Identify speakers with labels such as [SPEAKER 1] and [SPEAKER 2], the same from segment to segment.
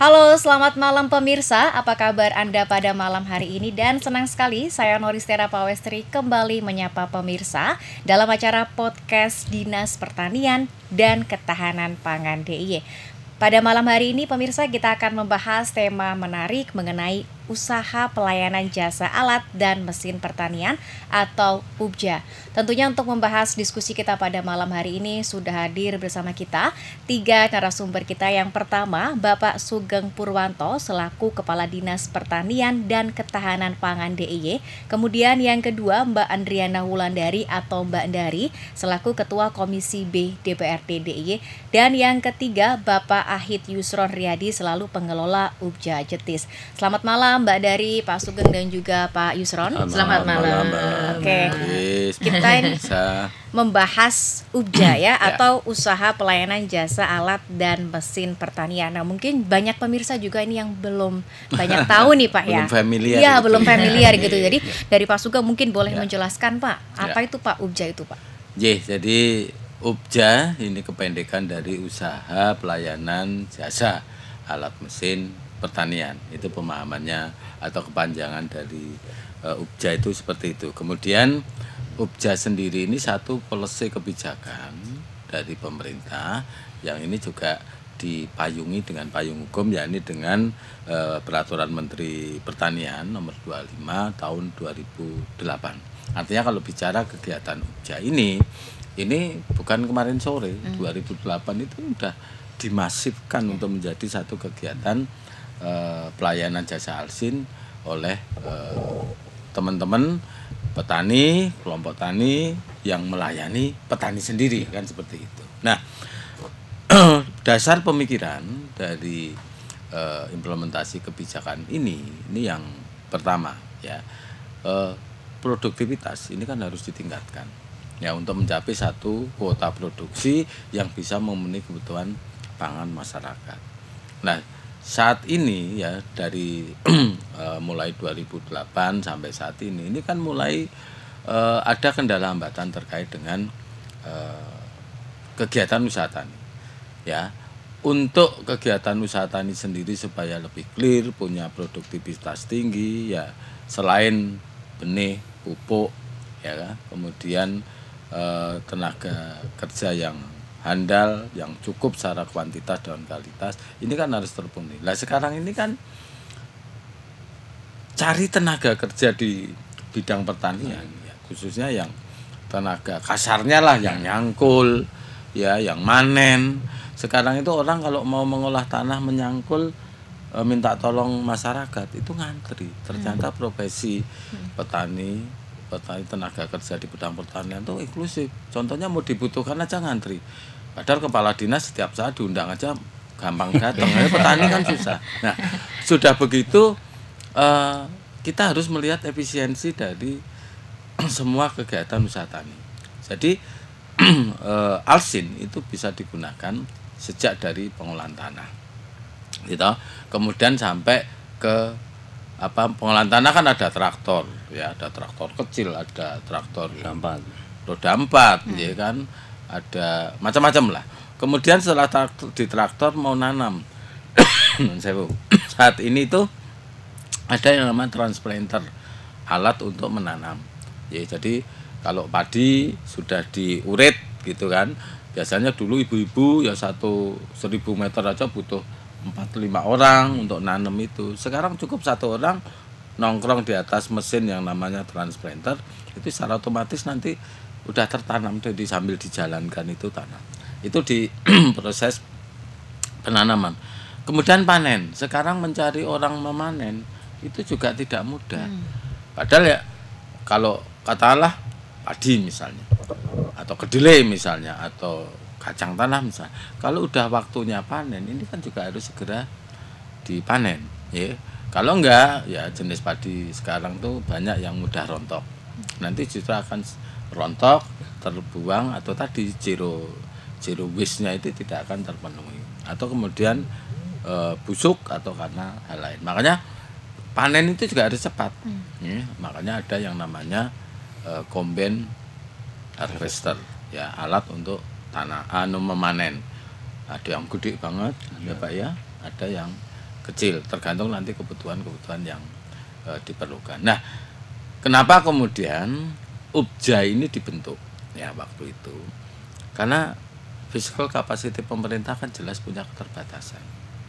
[SPEAKER 1] Halo, selamat malam pemirsa. Apa kabar Anda pada malam hari ini? Dan senang sekali saya Noristera Pawestri kembali menyapa pemirsa dalam acara podcast Dinas Pertanian dan Ketahanan Pangan DIY. Pada malam hari ini pemirsa kita akan membahas tema menarik mengenai usaha pelayanan jasa alat dan mesin pertanian atau UPJA. Tentunya untuk membahas diskusi kita pada malam hari ini sudah hadir bersama kita 3 narasumber kita. Yang pertama, Bapak Sugeng Purwanto selaku Kepala Dinas Pertanian dan Ketahanan Pangan DIY. Kemudian yang kedua, Mbak Andriana Wulandari atau Mbak Dari selaku Ketua Komisi B DPRD DIY. Dan yang ketiga, Bapak Ahid Yusron Riyadi selalu pengelola UPJA Jetis. Selamat malam Mbak Dari, Pak Sugeng dan juga Pak Yusron.
[SPEAKER 2] Selamat malam.
[SPEAKER 1] Oke, kita ini membahas UPJA ya atau usaha pelayanan jasa alat dan mesin pertanian. Nah mungkin banyak pemirsa juga ini yang belum banyak tahu nih Pak ya.
[SPEAKER 2] Belum familiar.
[SPEAKER 1] Iya belum familiar gitu. Jadi dari Pak Sugeng mungkin boleh menjelaskan Pak, apa itu Pak UPJA itu Pak?
[SPEAKER 2] Jadi UPJA ini kependekan dari usaha pelayanan jasa alat mesin pertanian. Itu pemahamannya atau kepanjangan dari UPJA itu seperti itu. Kemudian UPJA sendiri ini satu policy kebijakan dari pemerintah yang ini juga dipayungi dengan payung hukum, yakni dengan Peraturan Menteri Pertanian nomor 25 tahun 2008. Artinya kalau bicara kegiatan UPJA ini bukan kemarin sore, 2008 itu sudah dimasifkan untuk menjadi satu kegiatan pelayanan jasa alsin oleh teman-teman petani, kelompok tani yang melayani petani sendiri kan seperti itu. Nah, dasar pemikiran dari implementasi kebijakan ini yang pertama ya, produktivitas ini kan harus ditingkatkan ya untuk mencapai satu kuota produksi yang bisa memenuhi kebutuhan pangan masyarakat. Nah, saat ini ya dari mulai 2008 sampai saat ini kan mulai ada kendala hambatan terkait dengan kegiatan usaha tani. Ya, untuk kegiatan usaha tani sendiri supaya lebih clear, punya produktivitas tinggi ya, selain benih, pupuk ya kan, kemudian tenaga kerja yang handal, yang cukup secara kuantitas dan kualitas, ini kan harus terpenuhi. Nah sekarang ini kan cari tenaga kerja di bidang pertanian, ya, khususnya yang tenaga kasarnya lah, yang nyangkul, ya, yang manen. Sekarang itu orang kalau mau mengolah tanah menyangkul, minta tolong masyarakat itu ngantri. Ternyata profesi petani tenaga kerja di bidang pertanian itu inklusif. Contohnya mau dibutuhkan aja ngantri. Padahal kepala dinas setiap saat diundang aja gampang datang. Petani kan susah. Nah, sudah begitu kita harus melihat efisiensi dari semua kegiatan usaha tani. Jadi alsin itu bisa digunakan sejak dari pengolahan tanah. Gitu. Kemudian sampai ke pengolahan tanah kan ada traktor, ya ada traktor kecil, ada traktor roda 4, ya kan, ada macam-macam lah. Kemudian setelah di traktor mau nanam, saat ini tuh ada yang namanya transplanter, alat untuk menanam. Ya, jadi kalau padi sudah diurit gitu kan, biasanya dulu ibu-ibu ya 1.000 meter aja butuh 4-5 orang untuk nanam itu. Sekarang cukup 1 orang nongkrong di atas mesin yang namanya transplanter, itu secara otomatis nanti udah tertanam, jadi sambil dijalankan itu tanam. Itu di proses penanaman. Kemudian panen. Sekarang mencari orang memanen itu juga tidak mudah. Padahal ya kalau katakanlah padi misalnya, atau kedelai misalnya, atau kacang tanah misalnya, kalau udah waktunya panen ini kan juga harus segera dipanen ya. Kalau enggak ya jenis padi sekarang tuh banyak yang mudah rontok, nanti justru akan rontok, terbuang, atau tadi zero waste-nya itu tidak akan terpenuhi, atau kemudian busuk atau karena hal lain. Makanya panen itu juga harus cepat ya. Makanya ada yang namanya combine harvester ya, alat untuk memanen. Ada yang gede banget ya Pak ya, ada yang kecil, tergantung nanti kebutuhan yang diperlukan. Nah, kenapa kemudian UPJA ini dibentuk ya waktu itu? Karena fiscal capacity pemerintah kan jelas punya keterbatasan,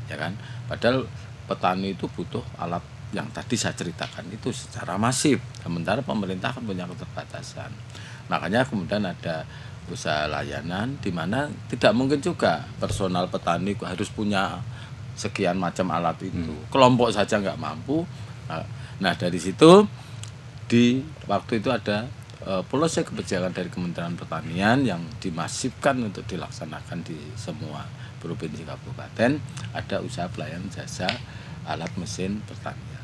[SPEAKER 2] ya kan? Padahal petani itu butuh alat yang tadi saya ceritakan itu secara masif, sementara pemerintah kan punya keterbatasan. Makanya kemudian ada usaha layanan di mana tidak mungkin juga personal petani harus punya sekian macam alat itu. Kelompok saja nggak mampu. Nah, dari situ di waktu itu ada polisi kebijakan dari Kementerian Pertanian yang dimasifkan untuk dilaksanakan di semua provinsi kabupaten, ada usaha pelayanan jasa alat mesin pertanian.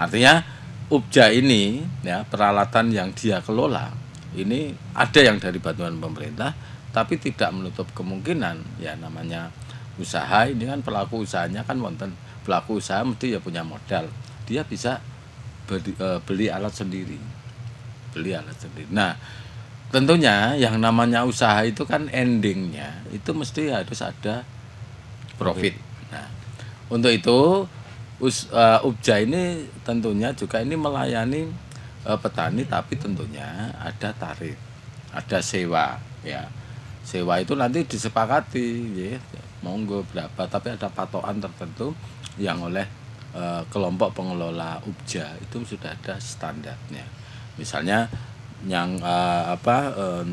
[SPEAKER 2] Artinya UPJA ini ya, peralatan yang dia kelola ini ada yang dari bantuan pemerintah, tapi tidak menutup kemungkinan ya namanya usaha ini kan pelaku usahanya kan wonten pelaku usaha mesti ya punya modal, dia bisa beli alat sendiri. Nah, tentunya yang namanya usaha itu kan endingnya itu mesti harus ada profit. Nah, untuk itu UPJA ini tentunya juga ini melayani petani, tapi tentunya ada tarif, ada sewa ya. Sewa itu nanti disepakati ya, monggo berapa, tapi ada patokan tertentu yang oleh kelompok pengelola UPJA itu sudah ada standarnya. Misalnya yang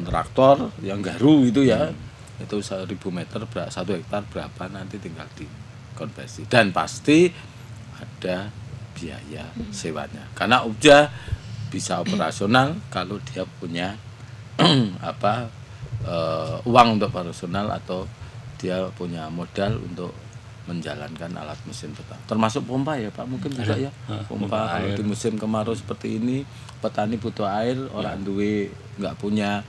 [SPEAKER 2] traktor yang garu itu ya, itu 1000 meter 1 hektar berapa nanti tinggal dikonversi, dan pasti ada biaya sewanya. Karena UPJA bisa operasional kalau dia punya uang untuk operasional atau dia punya modal untuk menjalankan alat mesin petani, termasuk pompa ya Pak, mungkin juga ya pompa kalau di musim kemarau seperti ini petani butuh air, orang duwe nggak punya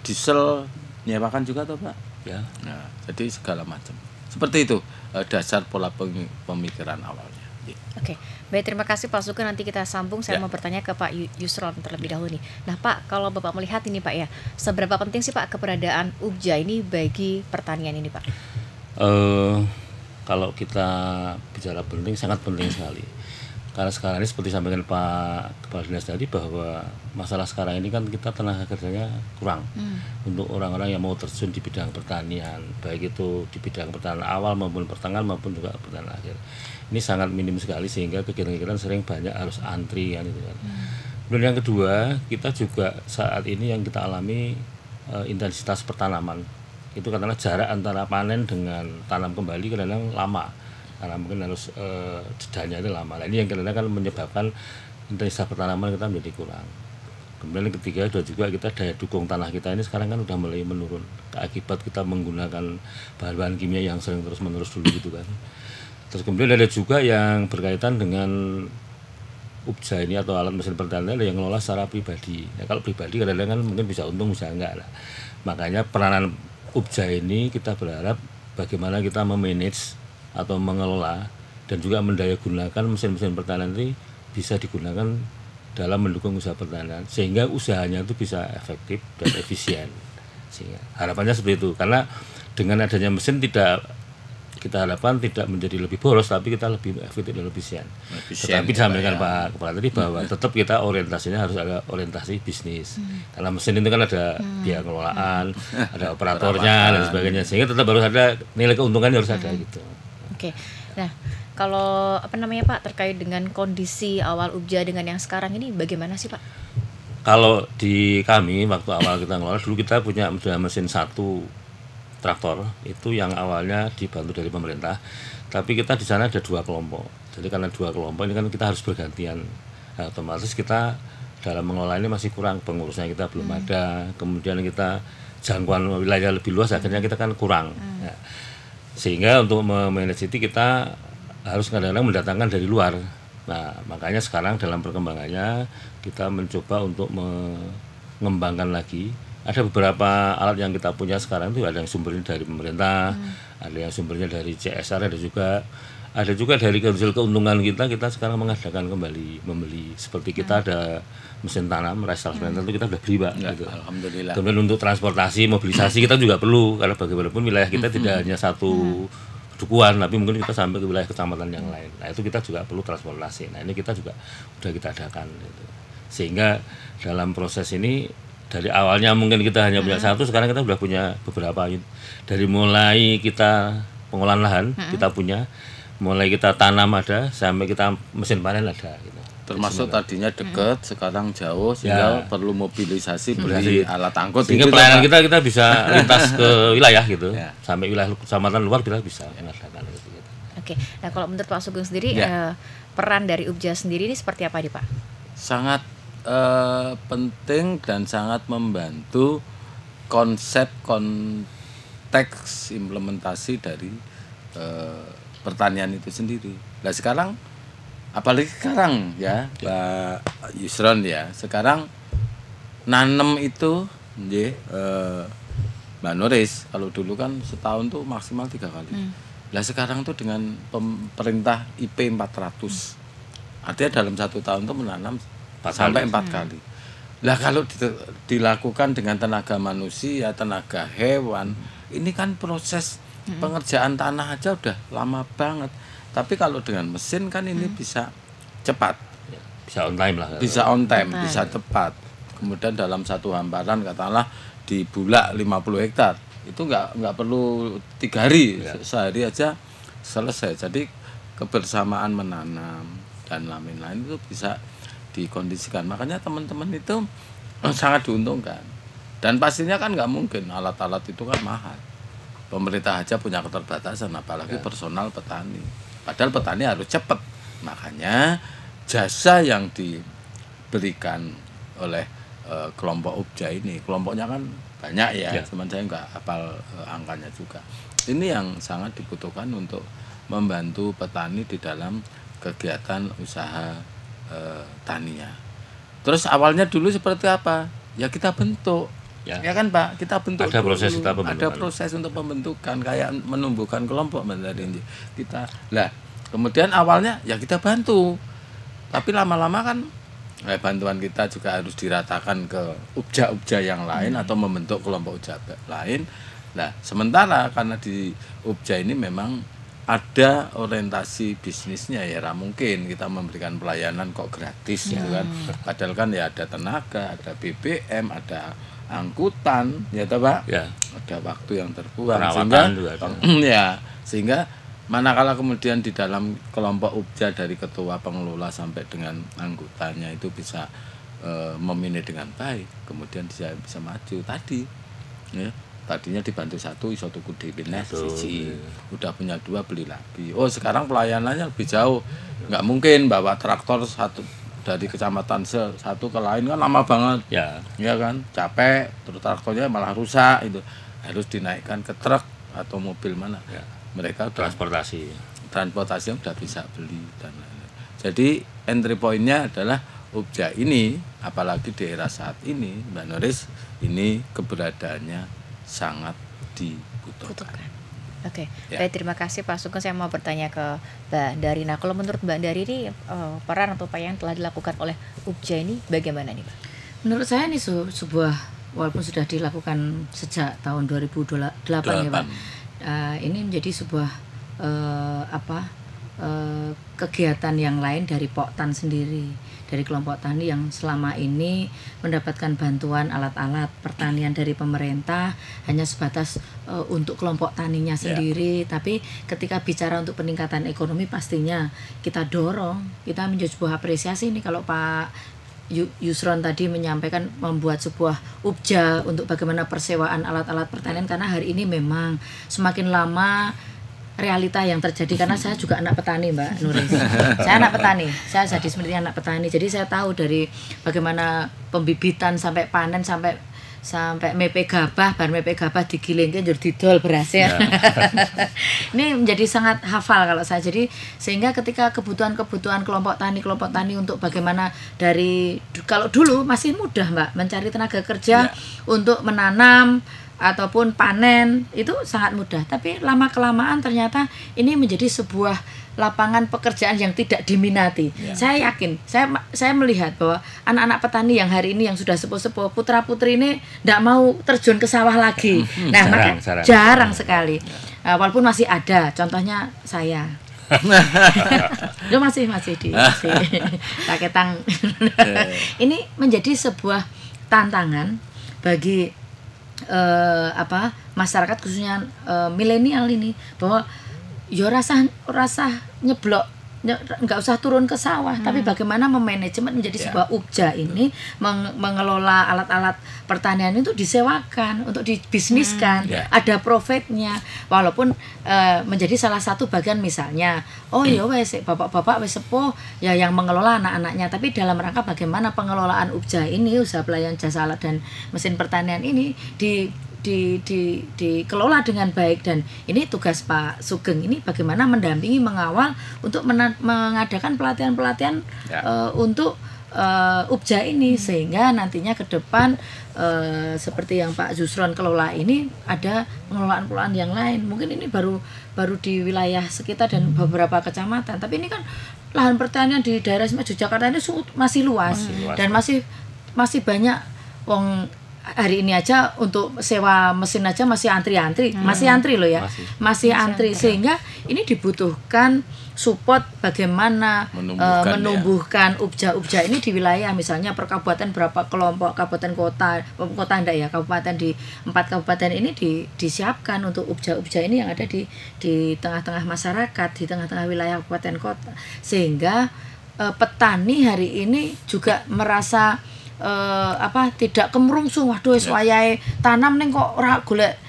[SPEAKER 2] diesel, nyewakan juga toh Pak ya. Nah, jadi segala macam seperti itu dasar pola pemikiran awalnya.
[SPEAKER 1] Oke, baik, terima kasih Pak Sugeng. Nanti kita sambung. Saya mau bertanya ke Pak Yusron terlebih dahulu nih. Nah Pak, kalau Bapak melihat ini Pak ya, seberapa penting sih Pak keberadaan UPJA ini bagi pertanian ini Pak?
[SPEAKER 3] Kalau kita bicara penting, sangat penting sekali. Karena sekarang ini seperti sampaikan Pak Kepala Dinas tadi, bahwa masalah sekarang ini kan kita tenaga kerjanya kurang untuk orang-orang yang mau terjun di bidang pertanian, baik itu di bidang pertanian awal maupun pertengahan maupun juga pertanian akhir. Ini sangat minim sekali, sehingga kegiatan-kegiatan sering banyak harus antri kan itu kan. Kemudian yang kedua, kita juga saat ini yang kita alami intensitas pertanaman itu katakanlah jarak antara panen dengan tanam kembali kadang-kadang lama, karena mungkin harus jedanya itu lama. Nah, ini yang kadang-kadang kan menyebabkan intensitas pertanaman kita menjadi kurang. Kemudian yang ketiga juga kita daya dukung tanah kita ini sekarang kan udah mulai menurun akibat kita menggunakan bahan-bahan kimia yang sering terus-menerus dulu gitu kan. Terus kemudian ada juga yang berkaitan dengan UPJA ini atau alat mesin pertanian yang ngelola secara pribadi. Nah, kalau pribadi kadang-kadang kan mungkin bisa untung bisa enggak lah. Makanya peranan UPJA ini kita berharap bagaimana kita memanage atau mengelola dan juga mendaya gunakan mesin-mesin pertanian ini bisa digunakan dalam mendukung usaha pertanian sehingga usahanya itu bisa efektif dan efisien. Sehingga harapannya seperti itu, karena dengan adanya mesin kita harapkan tidak menjadi lebih boros, tapi kita lebih efektif dan efisien. Tetapi disampaikan Pak Kepala tadi bahwa tetap kita orientasinya harus ada orientasi bisnis. Karena mesin itu kan ada biaya pengelolaan, ada operatornya dan sebagainya, sehingga tetap harus ada nilai keuntungan harus ada gitu.
[SPEAKER 1] Oke. Nah, kalau Pak terkait dengan kondisi awal UPJA dengan yang sekarang ini bagaimana sih Pak?
[SPEAKER 3] Kalau di kami waktu awal kita ngelola dulu kita punya mesin 1 traktor itu yang awalnya dibantu dari pemerintah, tapi kita di sana ada 2 kelompok. Jadi karena 2 kelompok ini kan kita harus bergantian. Nah, otomatis kita dalam mengelola ini masih kurang, pengurusnya kita belum ada, kemudian kita jangkauan wilayah lebih luas akhirnya kita kan kurang. Ya. Sehingga untuk memanage itu kita harus kadang-kadang mendatangkan dari luar. Nah, makanya sekarang dalam perkembangannya kita mencoba untuk mengembangkan lagi. Ada beberapa alat yang kita punya sekarang itu ada yang sumbernya dari pemerintah, ada yang sumbernya dari CSR, ada juga dari hasil keuntungan kita sekarang mengadakan kembali membeli. Seperti kita ada mesin tanam rice transplanter itu kita udah beli Pak
[SPEAKER 2] ya,
[SPEAKER 3] gitu.
[SPEAKER 2] Alhamdulillah.
[SPEAKER 3] Kemudian untuk transportasi mobilisasi kita juga perlu, karena bagaimanapun wilayah kita tidak hanya satu dukuhan, tapi mungkin kita sampai ke wilayah kecamatan yang lain. Nah itu kita juga perlu transportasi. Nah ini kita juga udah kita adakan gitu. Sehingga dalam proses ini dari awalnya mungkin kita hanya punya satu, sekarang kita sudah punya beberapa. Dari mulai kita pengolahan lahan kita punya, mulai kita tanam ada, sampai kita mesin panen ada gitu.
[SPEAKER 2] Termasuk tadinya dekat, sekarang jauh, sehingga perlu mobilisasi beli alat angkut.
[SPEAKER 3] Sehingga
[SPEAKER 2] gitu,
[SPEAKER 3] pelayanan kita bisa lintas ke wilayah gitu,
[SPEAKER 2] Ya.
[SPEAKER 3] sampai wilayah kecamatan luar kita bisa mengadakan gitu.
[SPEAKER 1] Oke, nah kalau menurut Pak Sugeng sendiri peran dari UPJA sendiri ini seperti apa nih Pak?
[SPEAKER 2] Sangat penting dan sangat membantu konsep konteks implementasi dari pertanian itu sendiri. Nah sekarang, apalagi sekarang ya Pak Yusron ya, sekarang nanem itu Mbak Noris, kalau dulu kan setahun tuh maksimal 3 kali. Nah sekarang tuh dengan perintah IP 400, artinya dalam 1 tahun tuh menanam
[SPEAKER 3] 4
[SPEAKER 2] sampai
[SPEAKER 3] kali.
[SPEAKER 2] 4 kali. Lah kalau dilakukan dengan tenaga manusia, tenaga hewan, ini kan proses pengerjaan tanah aja udah lama banget. Tapi kalau dengan mesin kan ini bisa cepat,
[SPEAKER 3] Bisa on time lah.
[SPEAKER 2] bisa on time, bisa tepat. Kemudian dalam satu hamparan katakanlah di bulak 50 hektar, itu nggak perlu 3 hari, sehari aja selesai. Jadi kebersamaan menanam dan lain-lain itu bisa dikondisikan. Makanya teman-teman itu sangat diuntungkan. Dan pastinya kan nggak mungkin, alat-alat itu kan mahal. Pemerintah aja punya keterbatasan, apalagi personal petani. Padahal petani harus cepat. Makanya jasa yang diberikan oleh kelompok UPJA ini, kelompoknya kan banyak ya, cuman saya nggak hafal angkanya juga. Ini yang sangat dibutuhkan untuk membantu petani di dalam kegiatan usaha taninya. Terus awalnya dulu seperti apa? Ya kita bentuk. Ya kan Pak, kita bentuk.
[SPEAKER 3] Ada proses
[SPEAKER 2] dulu.
[SPEAKER 3] kita pembentukan.
[SPEAKER 2] Ada proses untuk pembentukan, kayak menumbuhkan kelompok dari kita. Lah, kemudian awalnya ya kita bantu. Tapi lama-lama kan bantuan kita juga harus diratakan ke UPJA yang lain atau membentuk kelompok UPJA lain. Nah, sementara karena di UPJA ini memang ada orientasi bisnisnya, ya mungkin kita memberikan pelayanan kok gratis gitu kan. Padahal kan ya ada tenaga, ada BBM, ada angkutan, ya toh Pak?
[SPEAKER 3] Ya.
[SPEAKER 2] Ada waktu yang terbuang,
[SPEAKER 3] Perawatan juga ada.
[SPEAKER 2] sehingga manakala kemudian di dalam kelompok UPJA dari ketua pengelola sampai dengan anggotanya itu bisa memanage dengan baik, kemudian dia bisa maju tadi. Ya. Tadinya dibantu 1 iso tuku dhewe siji, udah punya 2 beli lagi. Oh sekarang pelayanannya lebih jauh, nggak mungkin bawa traktor satu dari kecamatan satu ke lain kan lama banget, ya kan, capek, terus traktornya malah rusak, itu harus dinaikkan ke truk atau mobil mana, mereka transportasi udah bisa beli dan lain-lain. Jadi entry point-nya adalah UPJA ini, apalagi di era saat ini Mbak Noris, ini keberadaannya sangat dibutuhkan.
[SPEAKER 1] Oke, baik, terima kasih Pak Sugeng. Saya mau bertanya ke Mbak Dari. Nah, kalau menurut Mbak Dari ini peran atau upaya yang telah dilakukan oleh UPJA ini bagaimana nih Pak?
[SPEAKER 4] Menurut saya ini sebuah, walaupun sudah dilakukan sejak tahun 2008 ya Pak, ini menjadi sebuah kegiatan yang lain dari Poktan sendiri, dari kelompok tani yang selama ini mendapatkan bantuan alat-alat pertanian dari pemerintah hanya sebatas untuk kelompok taninya sendiri. Tapi ketika bicara untuk peningkatan ekonomi, pastinya kita dorong, kita menjadi sebuah apresiasi nih kalau Pak Yusron tadi menyampaikan membuat sebuah UPJA untuk bagaimana persewaan alat-alat pertanian, karena hari ini memang semakin lama realita yang terjadi, karena saya juga anak petani Mbak Nuris. Saya anak petani, saya jadi seperti anak petani. Jadi saya tahu dari bagaimana pembibitan sampai panen sampai mepe gabah, bar mepe gabah digilingke njur didol berasnya. Ini menjadi sangat hafal kalau saya. Jadi sehingga ketika kebutuhan kelompok tani untuk bagaimana dari kalau dulu masih mudah Mbak mencari tenaga kerja untuk menanam ataupun panen itu sangat mudah. Tapi lama kelamaan ternyata ini menjadi sebuah lapangan pekerjaan yang tidak diminati. Saya yakin, saya melihat bahwa anak-anak petani yang hari ini yang sudah sepuh-sepuh, putra-putri ini tidak mau terjun ke sawah lagi. Nah, jarang sekali. Walaupun masih ada, contohnya saya. Itu masih di Raketang. Ini menjadi sebuah tantangan bagi masyarakat khususnya milenial ini, bahwa ya rasa nyeblok nggak usah turun ke sawah, tapi bagaimana memanajemen menjadi sebuah ubja ini, mengelola alat-alat pertanian itu disewakan untuk dibisniskan, ada profitnya, walaupun menjadi salah satu bagian misalnya ya wes bapak-bapak wes sepuh ya yang mengelola anak-anaknya, tapi dalam rangka bagaimana pengelolaan ubja ini, usaha pelayanan jasa alat dan mesin pertanian ini dikelola dengan baik. Dan ini tugas Pak Sugeng ini bagaimana mendampingi, mengawal untuk mengadakan pelatihan-pelatihan untuk ubja ini, sehingga nantinya ke depan seperti yang Pak Jusron kelola ini ada pengelolaan yang lain. Mungkin ini baru di wilayah sekitar dan beberapa kecamatan, tapi ini kan lahan pertanian di daerah Yogyakarta ini masih luas. Dan masih banyak hari ini aja untuk sewa mesin aja masih antri loh ya, masih antri, sehingga ini dibutuhkan support bagaimana menumbuhkan ubja-ubja ini di wilayah, misalnya per kabupaten berapa kelompok, kabupaten kota enggak ya, kabupaten di 4 kabupaten ini disiapkan untuk ubja-ubja ini yang ada di tengah-tengah masyarakat, di tengah-tengah wilayah kabupaten kota, sehingga petani hari ini juga merasa tidak kemerungsung, waduh wis wayahe tanam ning kok ora golek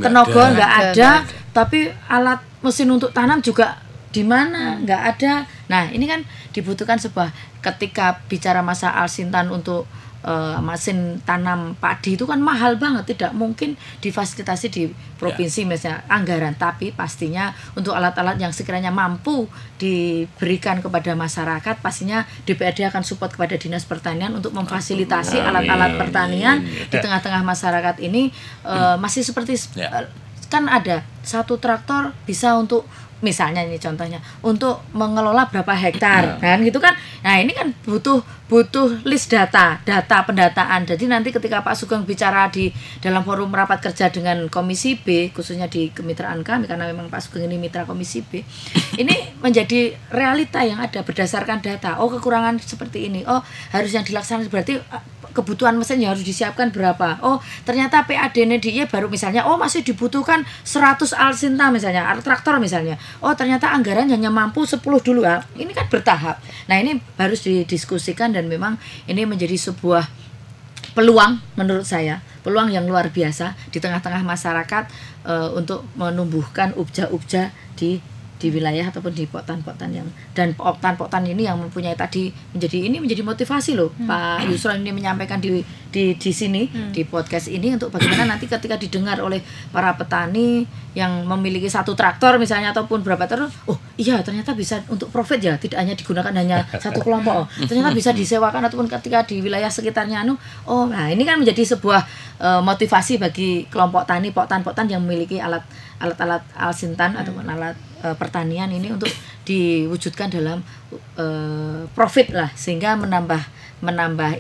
[SPEAKER 4] tenaga nggak ada, tapi alat mesin untuk tanam juga di mana nggak ada. Nah, ini kan dibutuhkan sebuah, ketika bicara masa alsintan untuk mesin tanam padi itu kan mahal banget, tidak mungkin difasilitasi di provinsi misalnya anggaran, tapi pastinya untuk alat-alat yang sekiranya mampu diberikan kepada masyarakat, pastinya DPRD akan support kepada Dinas Pertanian untuk memfasilitasi alat-alat pertanian di tengah-tengah masyarakat ini. Masih seperti kan ada satu traktor bisa untuk, misalnya ini contohnya, untuk mengelola berapa hektar, kan gitu kan. Nah, ini kan butuh list data pendataan. Jadi nanti ketika Pak Sugeng bicara di dalam forum rapat kerja dengan Komisi B, khususnya di kemitraan kami, karena memang Pak Sugeng ini mitra Komisi B, ini menjadi realita yang ada berdasarkan data. Oh, kekurangan seperti ini. Oh, harus yang dilaksanakan, berarti kebutuhan mesin yang harus disiapkan berapa. Oh, ternyata PAD-nya dia baru misalnya, oh masih dibutuhkan 100 alsinta misalnya, traktor misalnya. Oh, ternyata anggaran hanya mampu 10 dulu. Ini kan bertahap. Nah, ini harus didiskusikan, dan memang ini menjadi sebuah peluang, menurut saya, peluang yang luar biasa di tengah-tengah masyarakat untuk menumbuhkan ubja-ubja di wilayah ataupun di poktan-poktan yang, dan poktan-poktan ini yang mempunyai tadi menjadi motivasi loh. Pak Yusron ini menyampaikan di sini di podcast ini untuk bagaimana nanti ketika didengar oleh para petani yang memiliki satu traktor misalnya ataupun berapa traktor, oh iya ternyata bisa untuk profit ya, tidak hanya digunakan hanya satu kelompok, ternyata bisa disewakan ataupun ketika di wilayah sekitarnya nah ini kan menjadi sebuah motivasi bagi kelompok tani, poktan-poktan yang memiliki alat-alat alsintan ataupun alat pertanian ini untuk diwujudkan dalam profit lah, sehingga menambah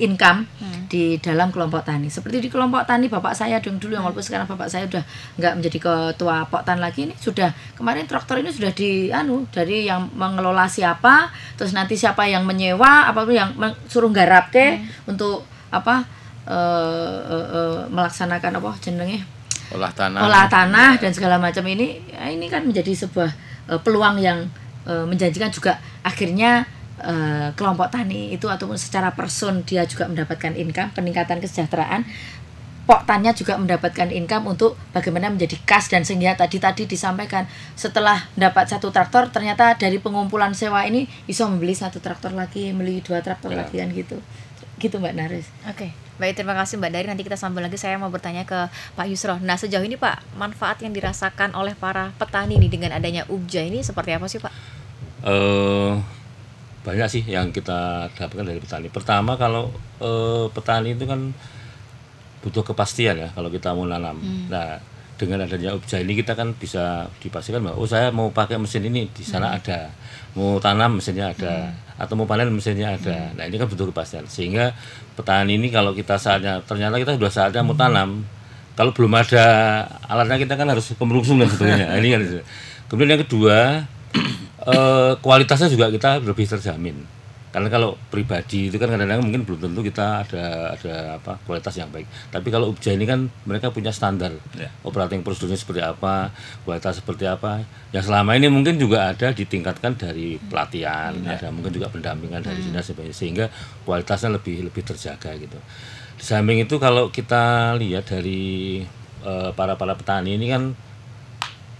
[SPEAKER 4] income di dalam kelompok tani. Seperti di kelompok tani bapak saya dulu yang walaupun sekarang bapak saya udah nggak menjadi ketua poktan lagi, ini sudah kemarin traktor ini sudah dari yang mengelola siapa, terus nanti siapa yang menyewa, apapun yang suruh garap untuk melaksanakan olah tanah dan segala macam ini kan menjadi sebuah peluang yang menjanjikan juga. Akhirnya kelompok tani itu ataupun secara person dia juga mendapatkan income, peningkatan kesejahteraan, poktannya juga mendapatkan income untuk bagaimana menjadi kas, dan sehingga tadi disampaikan setelah dapat satu traktor ternyata dari pengumpulan sewa ini bisa membeli satu traktor lagi, membeli 2 traktor lagi kan gitu Mbak Naris.
[SPEAKER 1] Oke. Baik, terima kasih Mbak Dari. Nanti kita sambung lagi. Saya mau bertanya ke Pak Yusron. Nah, sejauh ini Pak, manfaat yang dirasakan oleh para petani ini dengan adanya ubja ini seperti apa sih Pak?
[SPEAKER 3] Banyak sih yang kita dapatkan dari petani. Pertama, kalau petani itu kan butuh kepastian ya kalau kita mau nanam. Nah, dengan adanya Ubja ini kita kan bisa dipastikan bahwa saya mau pakai mesin ini di sana ada, mau tanam mesinnya ada, atau mau panen mesinnya ada. Nah ini kan butuh kepastian, sehingga petani ini kalau kita ternyata kita sudah saatnya mau tanam, kalau belum ada alatnya kita kan harus kemerungsung dan sebagainya. Nah, ini kan itu. Kemudian yang kedua, kualitasnya juga kita lebih terjamin. Karena kalau pribadi itu kan kadang-kadang mungkin belum tentu kita ada kualitas yang baik. Tapi kalau Ubja ini kan mereka punya standar operating prosedurnya seperti apa, kualitas seperti apa. Yang selama ini mungkin juga ada ditingkatkan dari pelatihan, ada mungkin juga pendampingan dari dinas sehingga kualitasnya lebih terjaga gitu. Di samping itu kalau kita lihat dari para petani ini kan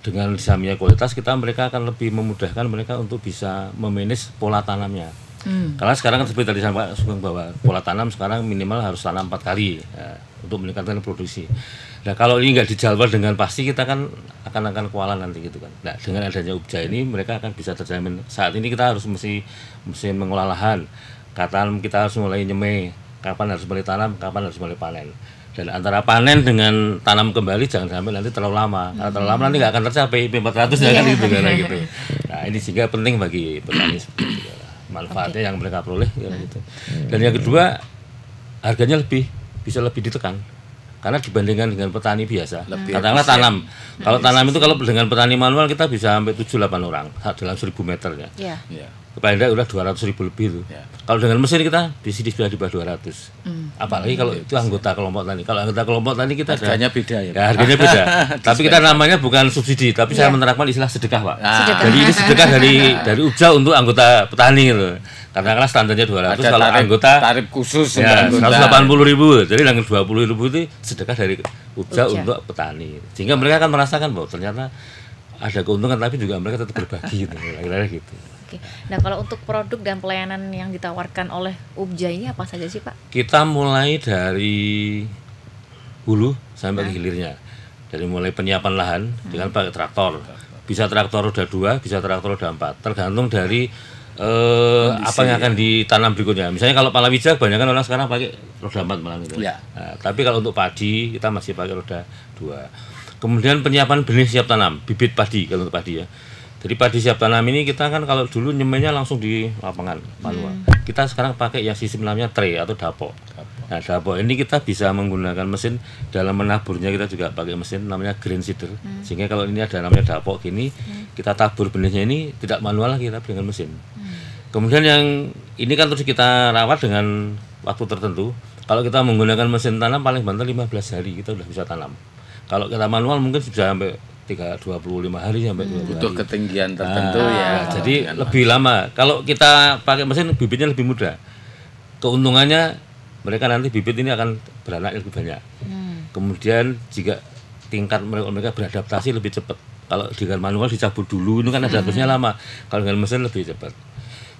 [SPEAKER 3] dengan disampingnya kualitas mereka akan lebih memudahkan mereka untuk bisa memanage pola tanamnya. Karena sekarang kan seperti tadi saya Sugeng bahwa pola tanam sekarang minimal harus tanam 4 kali ya, untuk meningkatkan produksi. Nah kalau ini nggak dijadwal dengan pasti kita kan akan kewalahan nanti gitu kan. Nah dengan adanya Ubja ini mereka akan bisa terjamin. Saat ini kita harus mesti mengolah lahan, kapan kita harus mulai nyemai, kapan harus mulai tanam, kapan harus mulai panen. Dan antara panen dengan tanam kembali jangan sampai nanti terlalu lama. Kalau terlalu lama nanti nggak akan tercapai P400 ya kan gitu kan gitu. Nah ini sehingga penting bagi petani seperti itu. Manfaatnya yang mereka peroleh ya, gitu. Dan yang kedua harganya bisa lebih ditekan karena dibandingkan dengan petani biasa. Katakanlah tanam. Kalau tanam itu kalau dengan petani manual kita bisa sampai 7-8 orang dalam 1000 meter ya. Paling tidak udah 200.000 lebih itu. Kalau dengan mesin kita bisa di bawah 200. Apalagi kalau itu anggota kelompok tani. Kalau anggota kelompok tani kita
[SPEAKER 2] harganya beda ya.
[SPEAKER 3] Ya harganya beda. Tapi kita namanya bukan subsidi, tapi saya menerapkan istilah sedekah, Pak. Jadi ini sedekah dari Ubja untuk anggota petani gitu. Karena standarnya 200, kalau anggota
[SPEAKER 2] tarif khusus
[SPEAKER 3] ya, 180.000. Jadi dengan 20.000 itu sedekah dari Ubja untuk petani. Sehingga mereka akan merasakan bahwa ternyata ada keuntungan tapi juga mereka tetap berbagi gitu. Kira-kira gitu.
[SPEAKER 1] Oke. Nah kalau untuk produk dan pelayanan yang ditawarkan oleh Ubja ini apa saja sih Pak?
[SPEAKER 3] Kita mulai dari hulu sampai ke hilirnya. Dari mulai penyiapan lahan dengan pakai traktor. Bisa traktor roda 2, bisa traktor roda 4. Tergantung dari apa yang akan ditanam berikutnya. Misalnya kalau palawija kebanyakan orang sekarang pakai roda 4 malah gitu. Nah, tapi kalau untuk padi kita masih pakai roda 2. Kemudian penyiapan benih siap tanam, bibit padi kalau untuk padi ya. Jadi padi siap tanam ini kita kan kalau dulu nyemainya langsung di lapangan manual. Kita sekarang pakai yang sistem namanya tray atau dapok. Nah dapok ini kita bisa menggunakan mesin dalam menaburnya, kita juga pakai mesin namanya grain seeder. Sehingga kalau ini ada namanya dapok gini, kita tabur benihnya ini tidak manual lagi tapi dengan mesin. Kemudian yang ini kan terus kita rawat dengan waktu tertentu. Kalau kita menggunakan mesin tanam paling banter 15 hari kita udah bisa tanam. Kalau kita manual mungkin bisa sampai 25 hari sampai 20 hari.
[SPEAKER 2] Butuh ketinggian tertentu ya.
[SPEAKER 3] Jadi lebih lama. Kalau kita pakai mesin bibitnya lebih mudah. Keuntungannya mereka nanti bibit ini akan beranak lebih banyak. Kemudian jika tingkat mereka beradaptasi lebih cepat. Kalau dengan manual dicabut dulu itu kan adaptasinya lama. Kalau dengan mesin lebih cepat.